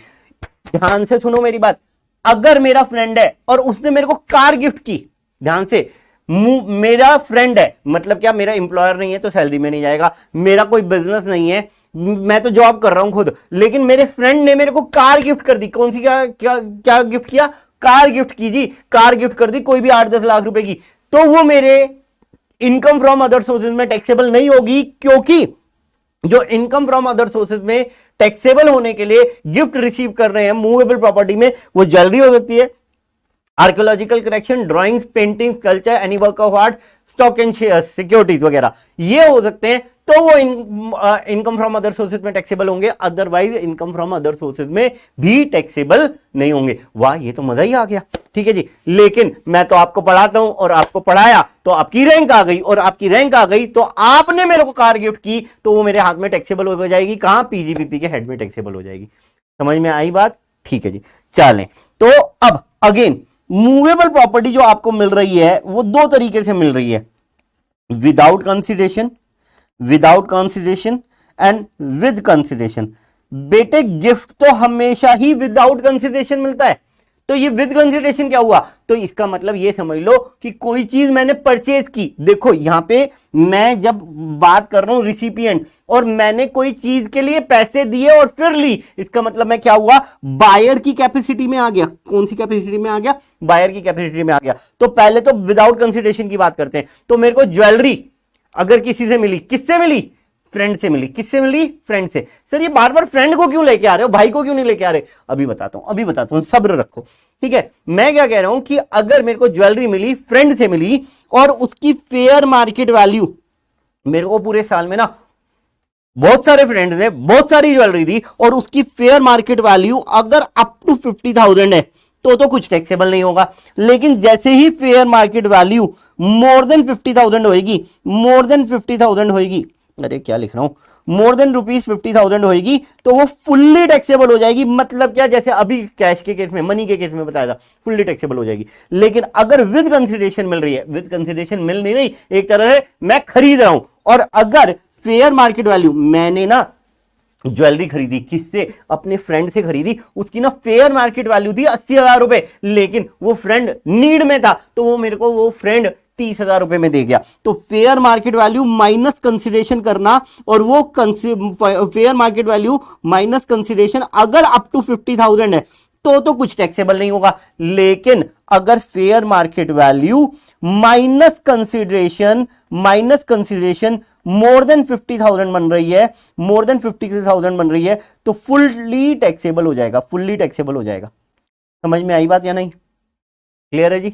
ध्यान से सुनो मेरी बात, अगर मेरा फ्रेंड है और उसने मेरे को कार गिफ्ट की, ध्यान से, मेरा फ्रेंड है मतलब क्या, मेरा एम्प्लॉयर नहीं है तो सैलरी में नहीं जाएगा, मेरा कोई बिजनेस नहीं है, मैं तो जॉब कर रहा हूं खुद, लेकिन मेरे फ्रेंड ने मेरे को कार गिफ्ट कर दी। कौन सी, क्या क्या क्या गिफ्ट किया? कार गिफ्ट की जी, कार गिफ्ट कर दी, कोई भी 8-10 लाख रुपए की, तो वो मेरे इनकम फ्रॉम अदर सोर्सेज में टैक्सेबल नहीं होगी, क्योंकि जो इनकम फ्रॉम अदर सोर्सेज में टैक्सेबल होने के लिए गिफ्ट रिसीव कर रहे हैं मूवेबल प्रॉपर्टी में, वो ज्वेलरी हो सकती है, archaeological collection, drawings, paintings, culture, any work of art, stock and share, securities वगैरह, ये हो सकते हैं, तो वो इनकम फ्रॉम अदर सोर्सेज में टैक्सेबल होंगे, otherwise income from other sources में भी टैक्सेबल नहीं होंगे। वाह, ये तो मजा ही आ गया। ठीक है जी, लेकिन मैं तो आपको पढ़ाता हूं और आपको पढ़ाया तो आपकी रैंक आ गई, और आपकी रैंक आ गई तो आपने मेरे को कार गिफ्ट की, तो वो मेरे हाथ में टैक्सेबल हो जाएगी, कहां, पीजीपीपी के हेड में टैक्सेबल हो जाएगी। समझ में आई बात? ठीक है जी, चलें। तो अब अगेन मूवेबल प्रॉपर्टी जो आपको मिल रही है वो दो तरीके से मिल रही है, without consideration, without consideration and with consideration. बेटे गिफ्ट तो हमेशा ही विदाउट कंसिडरेशन मिलता है, तो ये विद कंसिडरेशन क्या हुआ? तो इसका मतलब ये समझ लो कि कोई चीज मैंने परचेज की, देखो यहां पे मैं जब बात कर रहा हूं रिसिपिएंट, और मैंने कोई चीज के लिए पैसे दिए और फिर ली, इसका मतलब मैं क्या हुआ, बायर की कैपेसिटी में आ गया। कौन सी कैपेसिटी में आ गया? बायर की कैपेसिटी में आ गया। तो पहले तो विदाउट कंसिडरेशन की बात करते हैं। तो मेरे को ज्वेलरी अगर किसी से मिली, किससे मिली? फ्रेंड से मिली। किससे मिली? फ्रेंड से। सर ये बार बार फ्रेंड को क्यों लेके आ रहे हो, भाई को क्यों नहीं लेके आ रहे? अभी बताता हूं, सब्र रखो। ठीक है, मैं क्या कह रहा हूं कि अगर मेरे को ज्वेलरी मिली, फ्रेंड से मिली, और उसकी फेयर मार्केट वैल्यू, मेरे को पूरे साल में ना बहुत सारे फ्रेंड ने बहुत सारी ज्वेलरी दी, और उसकी फेयर मार्केट वैल्यू अगर अप टू 50,000 है तो कुछ टैक्सेबल नहीं होगा। लेकिन जैसे ही fair market value more than 50,000 होगी, मोर देन 50,000 होगी, अरे क्या लिख रहा हूं, मोर देन ₹50,000 होगी, तो वो फुल्ली टैक्सेबल हो जाएगी। मतलब क्या, जैसे अभी कैश के केस में, मनी के केस में बताया था, फुल्ली टैक्सेबल हो जाएगी। लेकिन अगर विद कंसिडरेशन मिल रही है, विद कंसिडरेशन मिल नहीं रही, एक तरह से मैं खरीद रहा हूं, और अगर फेयर मार्केट वैल्यू, मैंने ना ज्वेलरी खरीदी, किससे? अपने फ्रेंड से खरीदी, उसकी ना फेयर मार्केट वैल्यू थी 80,000 रुपए, लेकिन वो फ्रेंड नीड में था, तो वो मेरे को वो फ्रेंड 30,000 रुपए में दे गया। तो fair market value minus consideration करना, और वो fair market value minus consideration अगर अप टू 50,000 है तो कुछ टैक्सेबल नहीं होगा। लेकिन अगर fair market value minus consideration मोर देन 50,000 बन रही है, मोर देन 50,000 बन रही है, तो फुल्ली टैक्सेबल हो जाएगा, फुल्ली टैक्सेबल हो जाएगा। समझ में आई बात या नहीं? क्लियर है जी?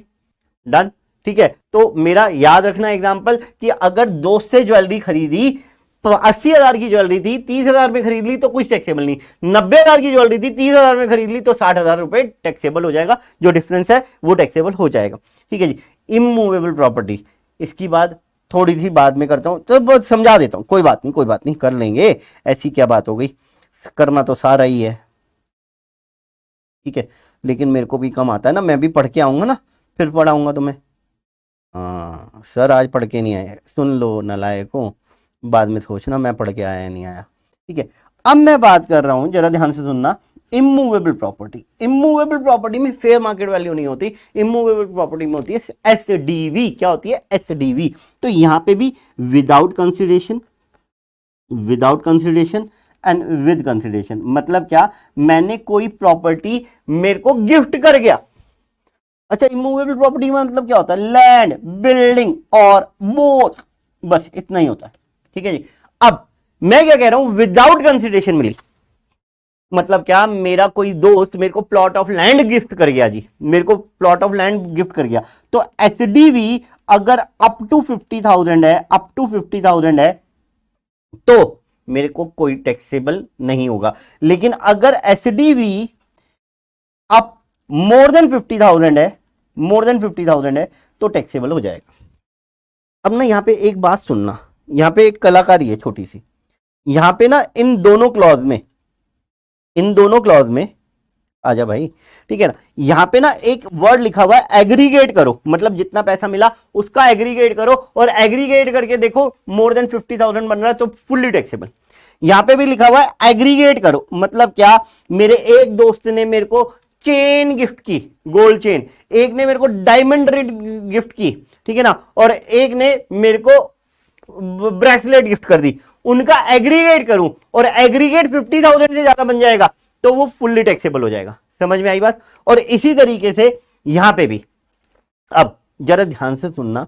डन। ठीक है, तो मेरा याद रखना एग्जांपल कि अगर दोस्त से ज्वेलरी खरीदी, 80,000 की ज्वेलरी थी, 30,000 में खरीद ली तो कुछ टैक्सेबल नहीं, 90,000 की ज्वेलरी थी, 30,000 में खरीद ली तो 60,000 रुपए टैक्सेबल हो जाएगा, जो डिफरेंस है वो टैक्सेबल हो जाएगा। ठीक है जी, इमूवेबल प्रॉपर्टी, इसकी बात थोड़ी सी बाद में करता हूं, तो समझा देता हूं, कोई बात नहीं, कर लेंगे, ऐसी क्या बात हो गई, करना तो सारा ही है। ठीक है, लेकिन मेरे को भी कम आता है ना, मैं भी पढ़ के आऊंगा ना, फिर पढ़ाऊंगा तुम्हें। हाँ सर आज पढ़ के नहीं आए, सुन लो नालायकों, बाद में सोचना मैं पढ़ के आया नहीं आया। ठीक है, अब मैं बात कर रहा हूं, जरा ध्यान से सुनना, इमूवेबल प्रॉपर्टी। इमूवेबल प्रॉपर्टी में फेयर मार्केट वैल्यू नहीं होती, इमूवेबल प्रॉपर्टी में होती है एसडीवी। क्या होती है? एसडीवी। तो यहां पे भी without consideration and with consideration. मतलब क्या, मैंने कोई प्रॉपर्टी मेरे को गिफ्ट कर गया। अच्छा, इमूवेबल प्रॉपर्टी में मतलब क्या होता है? लैंड, बिल्डिंग और बोथ, बस इतना ही होता है। ठीक है जी, अब मैं क्या कह रहा हूं, विदाउट कंसिडरेशन मिली, मतलब क्या, मेरा कोई दोस्त मेरे को प्लॉट ऑफ लैंड गिफ्ट कर गया जी, मेरे को प्लॉट ऑफ लैंड गिफ्ट कर गया, तो एसडीवी अगर अप टू 50,000 है तो मेरे को कोई टैक्सेबल नहीं होगा। लेकिन अगर एसडीवी अप मोर देन 50,000 है तो टैक्सेबल हो जाएगा। अब ना यहां पे एक बात सुनना, यहां पे एक कलाकारी है छोटी सी, यहां पे ना इन दोनों क्लॉज में आजा भाई, ठीक है ना, यहां पे ना एक वर्ड लिखा हुआ है एग्रीगेट करो, मतलब जितना पैसा मिला उसका एग्रीगेट करो, और एग्रीगेट करके देखो मोर देन 50,000 बन रहा है तो फुल्ली टैक्सेबल। यहां पे भी लिखा हुआ है एग्रीगेट करो, मतलब क्या, मेरे एक दोस्त ने मेरे को चेन गिफ्ट की, गोल्ड चेन, एक ने मेरे को डायमंड रिंग गिफ्ट की, ठीक है ना, और एक ने मेरे को ब्रेसलेट गिफ्ट कर दी, उनका एग्रीगेट करूं और एग्रीगेट 50,000 से ज्यादा बन जाएगा तो वो फुल्ली टैक्सेबल हो जाएगा। समझ में आई बात? और इसी तरीके से यहां पे भी, अब जरा ध्यान से सुनना,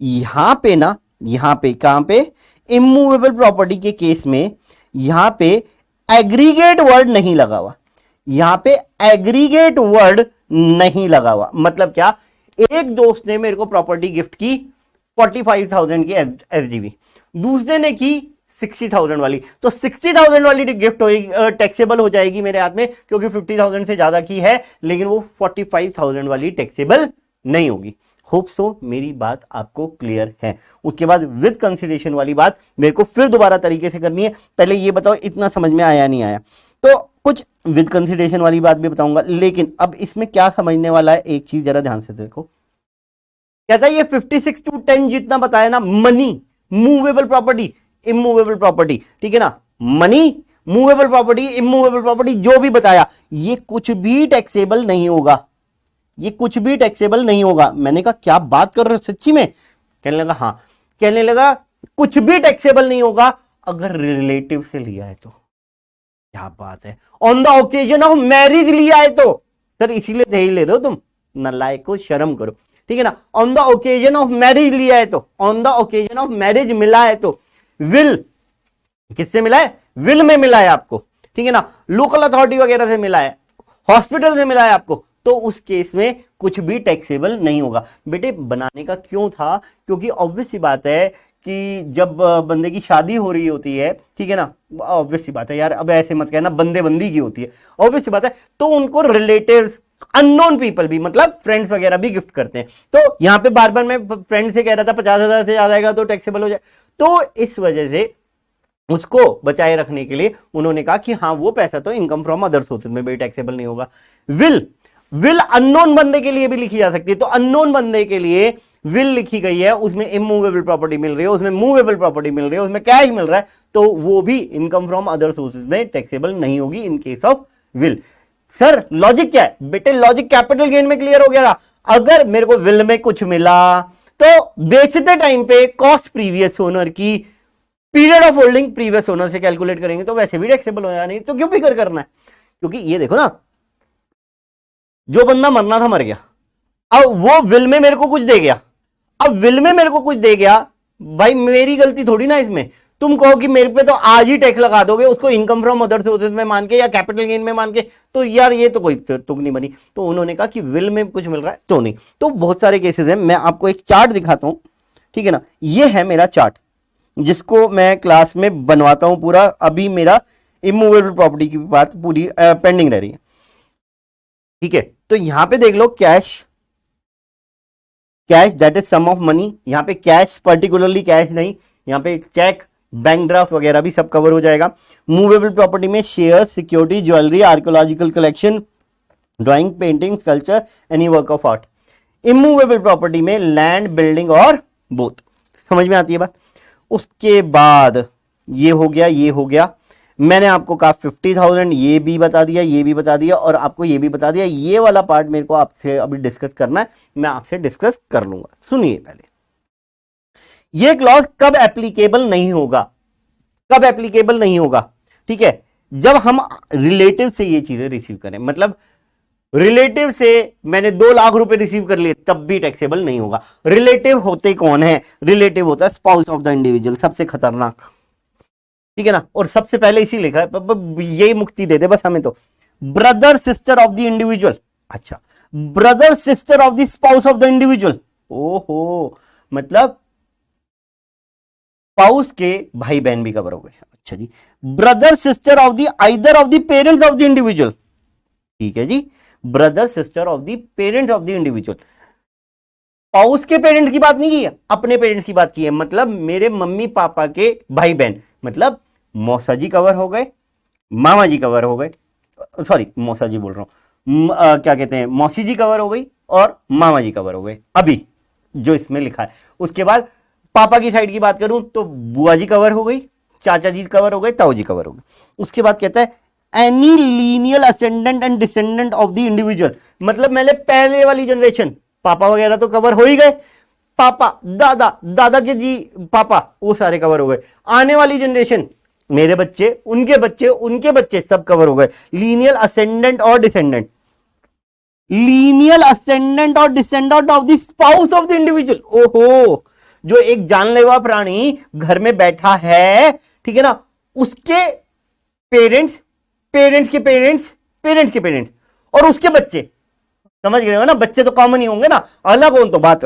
यहां पे कहां पे, इमूवेबल प्रॉपर्टी के केस में यहां पे एग्रीगेट वर्ड नहीं लगा हुआ, यहां पे एग्रीगेट वर्ड नहीं लगा हुआ। मतलब क्या, एक दोस्त ने मेरे को प्रॉपर्टी गिफ्ट की 45,000 की एसजीवी, दूसरे ने की 60,000 वाली, तो 60,000 वाली गिफ्ट होगी, टैक्सेबल हो जाएगी मेरे हाथ में, क्योंकि 50,000 से ज्यादा की है, लेकिन वो 45,000 वाली टैक्सेबल नहीं होगी। होप सो मेरी बात आपको क्लियर है। उसके बाद विद कंसिडरेशन वाली बात मेरे को फिर दोबारा तरीके से करनी है। पहले ये बताओ इतना समझ में आया नहीं आया, तो कुछ विद कंसिडरेशन वाली बात भी बताऊंगा, लेकिन अब इसमें क्या समझने वाला है, एक चीज जरा ध्यान से देखो। कहता है ये 56 to 10 जितना बताया ना, money, movable property, immovable property, ठीक है ना, money, movable property, immovable property, जो भी बताया, ये कुछ भी टैक्सेबल नहीं होगा, ये कुछ भी टैक्सेबल नहीं होगा। मैंने कहा क्या बात कर रहे हो सच्ची में? कहने लगा हाँ। कहने लगा कुछ भी टैक्सेबल नहीं होगा अगर रिलेटिव से लिया है तो। क्या बात है, on the occasion of marriage लिया है तो। सर इसीलिए दहेज ले रहे हो तुम, नालायक को शर्म करो, ठीक है ना। On the occasion of marriage लिया है तो, on the occasion of marriage मिला है तो, विल किससे मिला है? विल में मिला है आपको, ठीक है ना, लोकल अथॉरिटी वगैरह से मिला है, हॉस्पिटल से मिला है आपको, तो उस केस में कुछ भी टैक्सेबल नहीं होगा। बेटे बनाने का क्यों था? क्योंकि ऑब्वियस सी बात है कि जब बंदे की शादी हो रही होती है, ठीक है ना, ऑब्वियस सी बात है यार, अब ऐसे मत कहना, बंदे बंदी की होती है, ऑब्वियस सी बात है, तो उनको रिलेटिव्स, अननोन पीपल भी, मतलब फ्रेंड्स वगैरह भी गिफ्ट करते हैं। तो यहां पे बार बार मैं फ्रेंड से कह रहा था 50,000 से ज्यादा आएगा तो टैक्सेबल हो जाए, तो इस वजह से उसको बचाए रखने के लिए उन्होंने कहा कि हाँ वो पैसा तो इनकम फ्रॉम अदर सोर्सेज में भी टैक्सेबल नहीं होगा। विल अननोन बंदे के लिए भी लिखी जा सकती है, तो अननोन बंदे के लिए विल लिखी गई है, उसमें इमूवेबल प्रॉपर्टी मिल रही है, उसमें मूवेबल प्रॉपर्टी मिल रही है, उसमें कैश मिल रहा है, तो वो भी इनकम फ्रॉम अदर सोर्सेज में टैक्सेबल नहीं होगी इन case of will. Sir logic क्या है? बेटे लॉजिक कैपिटल गेन में क्लियर हो गया था। अगर मेरे को विल में कुछ मिला तो बेचते टाइम पे कॉस्ट प्रीवियस ओनर की, period of holding previous owner से कैलकुलेट करेंगे तो वैसे भी टैक्सेबल हो जाना, नहीं तो क्यों फिकर करना है? क्योंकि ये देखो ना, जो बंदा मरना था मर गया, अब वो विल में मेरे को कुछ दे गया, अब विल में मेरे को कुछ दे गया, भाई मेरी गलती थोड़ी ना इसमें। तुम कहो कि मेरे पे तो आज ही टैक्स लगा दोगे उसको इनकम फ्रॉम अदर सोर्सेज में मान के या कैपिटल गेन में मान के, तो यार ये तो कोई तुक नहीं बनी। तो उन्होंने कहा कि विल में कुछ मिल रहा है तो नहीं। तो बहुत सारे केसेस हैं, मैं आपको एक चार्ट दिखाता हूं, ठीक है ना, ये है मेरा चार्ट जिसको मैं क्लास में बनवाता हूं पूरा। अभी मेरा इमूवेबल प्रॉपर्टी की बात पूरी पेंडिंग रह रही है, ठीक है। तो यहां पे देख लो, cash, cash that is sum of money, यहां पे कैश पर्टिकुलरली कैश नहीं, यहां पे चेक, बैंक ड्राफ्ट वगैरह भी सब कवर हो जाएगा। मूवेबल प्रॉपर्टी में share, security, jewellery, archaeological collection, drawing, painting, sculpture, any work of art. Immovable property में लैंड, बिल्डिंग और बोथ। समझ में आती है बात? उसके बाद ये हो गया, ये हो गया, मैंने आपको कहा 50,000, ये भी बता दिया, ये भी बता दिया, और आपको ये भी बता दिया। ये वाला पार्ट मेरे को आपसे अभी डिस्कस करना है, मैं आपसे डिस्कस कर लूंगा। सुनिए पहले, ये क्लॉज कब एप्लीकेबल नहीं होगा, कब एप्लीकेबल नहीं होगा, ठीक है, जब हम रिलेटिव से ये चीजें रिसीव करें। मतलब रिलेटिव से मैंने 2 लाख रुपए रिसीव कर लिए तब भी टैक्सेबल नहीं होगा। रिलेटिव होते कौन है? रिलेटिव होता है स्पाउस ऑफ द इंडिविजुअल, सबसे खतरनाक, ठीक है ना, और सबसे पहले इसी लिखा है, यही मुक्ति दे दे बस हमें तो। Brother sister of the individual, अच्छा, brother sister of the spouse of the individual, ओहो, मतलब स्पाउस के भाई बहन भी कवर हो गए। अच्छा जी, brother sister of the either of the parents of the individual, ठीक है जी, brother sister of the parents of the individual. Spouse के पेरेंट की बात नहीं की है, अपने पेरेंट्स की बात की है, मतलब मेरे मम्मी पापा के भाई बहन, मतलब मौसा जी कवर हो गए, मामा जी कवर हो गए, सॉरी मौसा जी बोल रहा हूं, क्या कहते हैं, मौसी जी कवर हो गई और मामा जी कवर हो गए अभी जो इसमें लिखा है। उसके बाद पापा की साइड की बात करूं तो बुआ जी कवर हो गई, चाचा जी कवर हो गए, ताऊ जी कवर हो गए। उसके बाद कहता है any lineal ascendant and descendant of the individual, मतलब मैंने पहले वाली जनरेशन, पापा वगैरह तो कवर हो ही गए, पापा, दादा, दादा के जी पापा, वो सारे कवर हो गए। आने वाली जनरेशन, मेरे बच्चे, उनके बच्चे, उनके बच्चे, सब कवर हो गए। लीनियल असेंडेंट और डिसेंडेंट, लीनियल असेंडेंट और descendant of the spouse of the individual, ओहो, जो एक जानलेवा प्राणी घर में बैठा है, ठीक है ना, उसके पेरेंट्स, पेरेंट्स के पेरेंट्स, पेरेंट्स के पेरेंट्स और उसके बच्चे, समझ गए हो ना, बच्चे तो कॉमन ही होंगे ना, अलग हो तो बात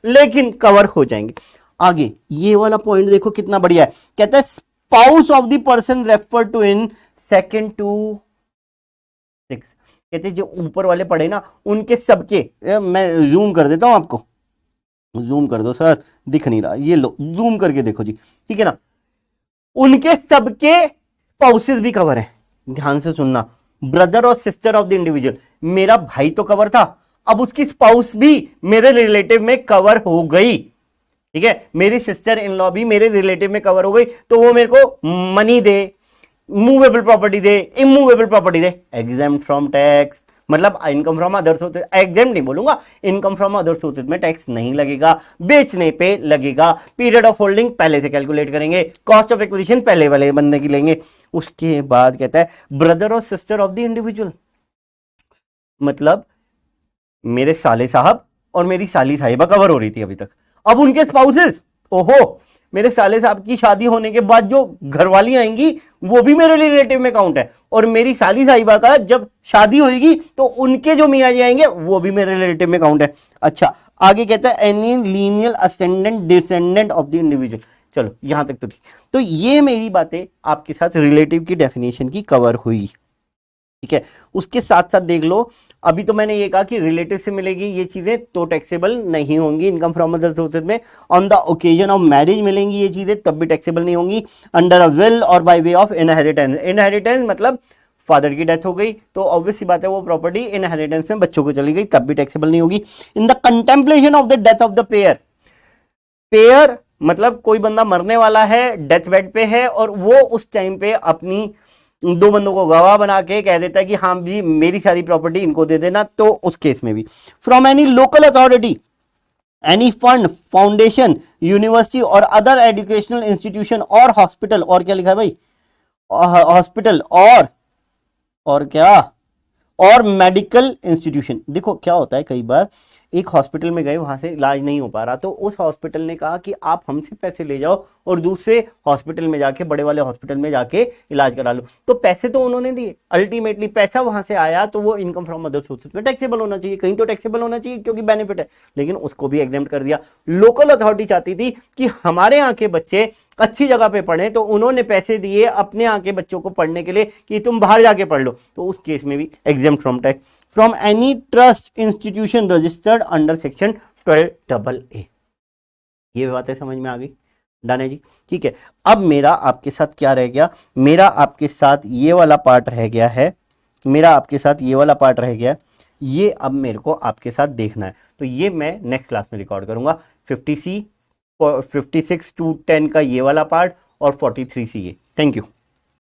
लेकिन कवर हो जाएंगे। आगे ये वाला पॉइंट देखो कितना बढ़िया है, कहता है spouse of the person refer to in second to 6। कहते जो ऊपर वाले पढ़े ना उनके सबके, मैं जूम कर देता हूं आपको, जूम कर दो सर, दिख नहीं रहा, ये लो जूम करके देखो जी, ठीक है ना, उनके सबके स्पाउसेस भी कवर है। ध्यान से सुनना, ब्रदर और सिस्टर ऑफ द इंडिविजुअल, मेरा भाई तो कवर था, अब उसकी स्पाउस भी मेरे रिलेटिव में कवर हो गई, ठीक है, मेरी सिस्टर इन लॉ भी मेरे रिलेटिव में कवर हो गई, तो वो मेरे को मनी दे, मूवेबल प्रॉपर्टी दे, इमूवेबल प्रॉपर्टी दे, एग्जेम्प्ट फ्रॉम टैक्स, मतलब income from other sources, exempt नहीं बोलूंगा, इनकम फ्रॉम अदर सोर्सेज में टैक्स नहीं लगेगा, बेचने पे लगेगा, पीरियड ऑफ होल्डिंग पहले से कैलकुलेट करेंगे, कॉस्ट ऑफ एक्विजिशन पहले वाले बंदे की लेंगे। उसके बाद कहता है ब्रदर और सिस्टर ऑफ द इंडिविजुअल, मतलब मेरे साले साहब और मेरी साली साहिबा कवर हो रही थी अभी तक, अब उनके स्पाउसेस, ओहो, मेरे साले साहब की शादी होने के बाद जो घरवाली आएंगी वो भी मेरे रिलेटिव में काउंट है, और मेरी साली साहिबा का जब शादी होगी तो उनके जो मियाँ जी आएंगे वो भी मेरे रिलेटिव में काउंट है। अच्छा आगे कहता है any lineal ascendant descendant of the individual, चलो यहां तक तो ठीक। तो ये मेरी बातें आपके साथ रिलेटिव की डेफिनेशन की कवर हुई, ठीक है। उसके साथ साथ देख लो, अभी तो मैंने ये कहा कि रिलेटिव से मिलेगी ये चीजें तो टैक्सेबल नहीं होंगी इनकम फ्रॉम अदर सोर्सेज में, on the occasion of marriage मिलेंगी ये चीजें तब भी टैक्सेबल नहीं होंगी, अंडर अ विल और bye way of inheritance, inheritance मतलब फादर की डेथ हो गई तो ऑब्वियस सी बात है वो प्रॉपर्टी इनहेरिटेंस में बच्चों को चली गई तब भी टैक्सेबल नहीं होगी। In the contemplation of the death of the pair, pair मतलब कोई बंदा मरने वाला है, डेथ बेड पे है और वो उस टाइम पे अपनी दो बंदों को गवाह बना के कह देता है कि हाँ जी मेरी सारी प्रॉपर्टी इनको दे देना, तो उस केस में भी from any local authority, any fund, foundation, university और अदर एजुकेशनल इंस्टीट्यूशन और हॉस्पिटल, और क्या लिखा है भाई, हॉस्पिटल और क्या, और मेडिकल इंस्टीट्यूशन। देखो क्या होता है कई बार एक हॉस्पिटल में गए वहां से इलाज नहीं हो पा रहा तो उस हॉस्पिटल ने कहा कि आप हमसे पैसे ले जाओ और दूसरे हॉस्पिटल में जाके, बड़े वाले हॉस्पिटल में जाके इलाज करा लो, तो पैसे तो उन्होंने दिए, अल्टीमेटली पैसा वहां से आया तो वो इनकम फ्रॉम अदर सोर्सेज में टैक्सेबल होना चाहिए, कहीं तो टैक्सेबल होना चाहिए क्योंकि बेनिफिट है, लेकिन उसको भी एग्जेम्प्ट कर दिया। लोकल अथॉरिटी चाहती थी कि हमारे यहाँ के बच्चे अच्छी जगह पे पढ़े तो उन्होंने पैसे दिए अपने यहाँ के बच्चों को पढ़ने के लिए कि तुम बाहर जाके पढ़ लो, तो उस केस में भी exempt from tax. From any trust institution registered under section 12AA, ये बातें समझ में आ गई, डन है जी, ठीक है। अब मेरा आपके साथ क्या रह गया, मेरा आपके साथ ये वाला पार्ट रह गया है, मेरा आपके साथ ये वाला पार्ट रह गया, ये अब मेरे को आपके साथ देखना है, तो ये मैं नेक्स्ट क्लास में रिकॉर्ड करूंगा। 56 to 10 का ये वाला पार्ट और 43 सी ये। Thank you.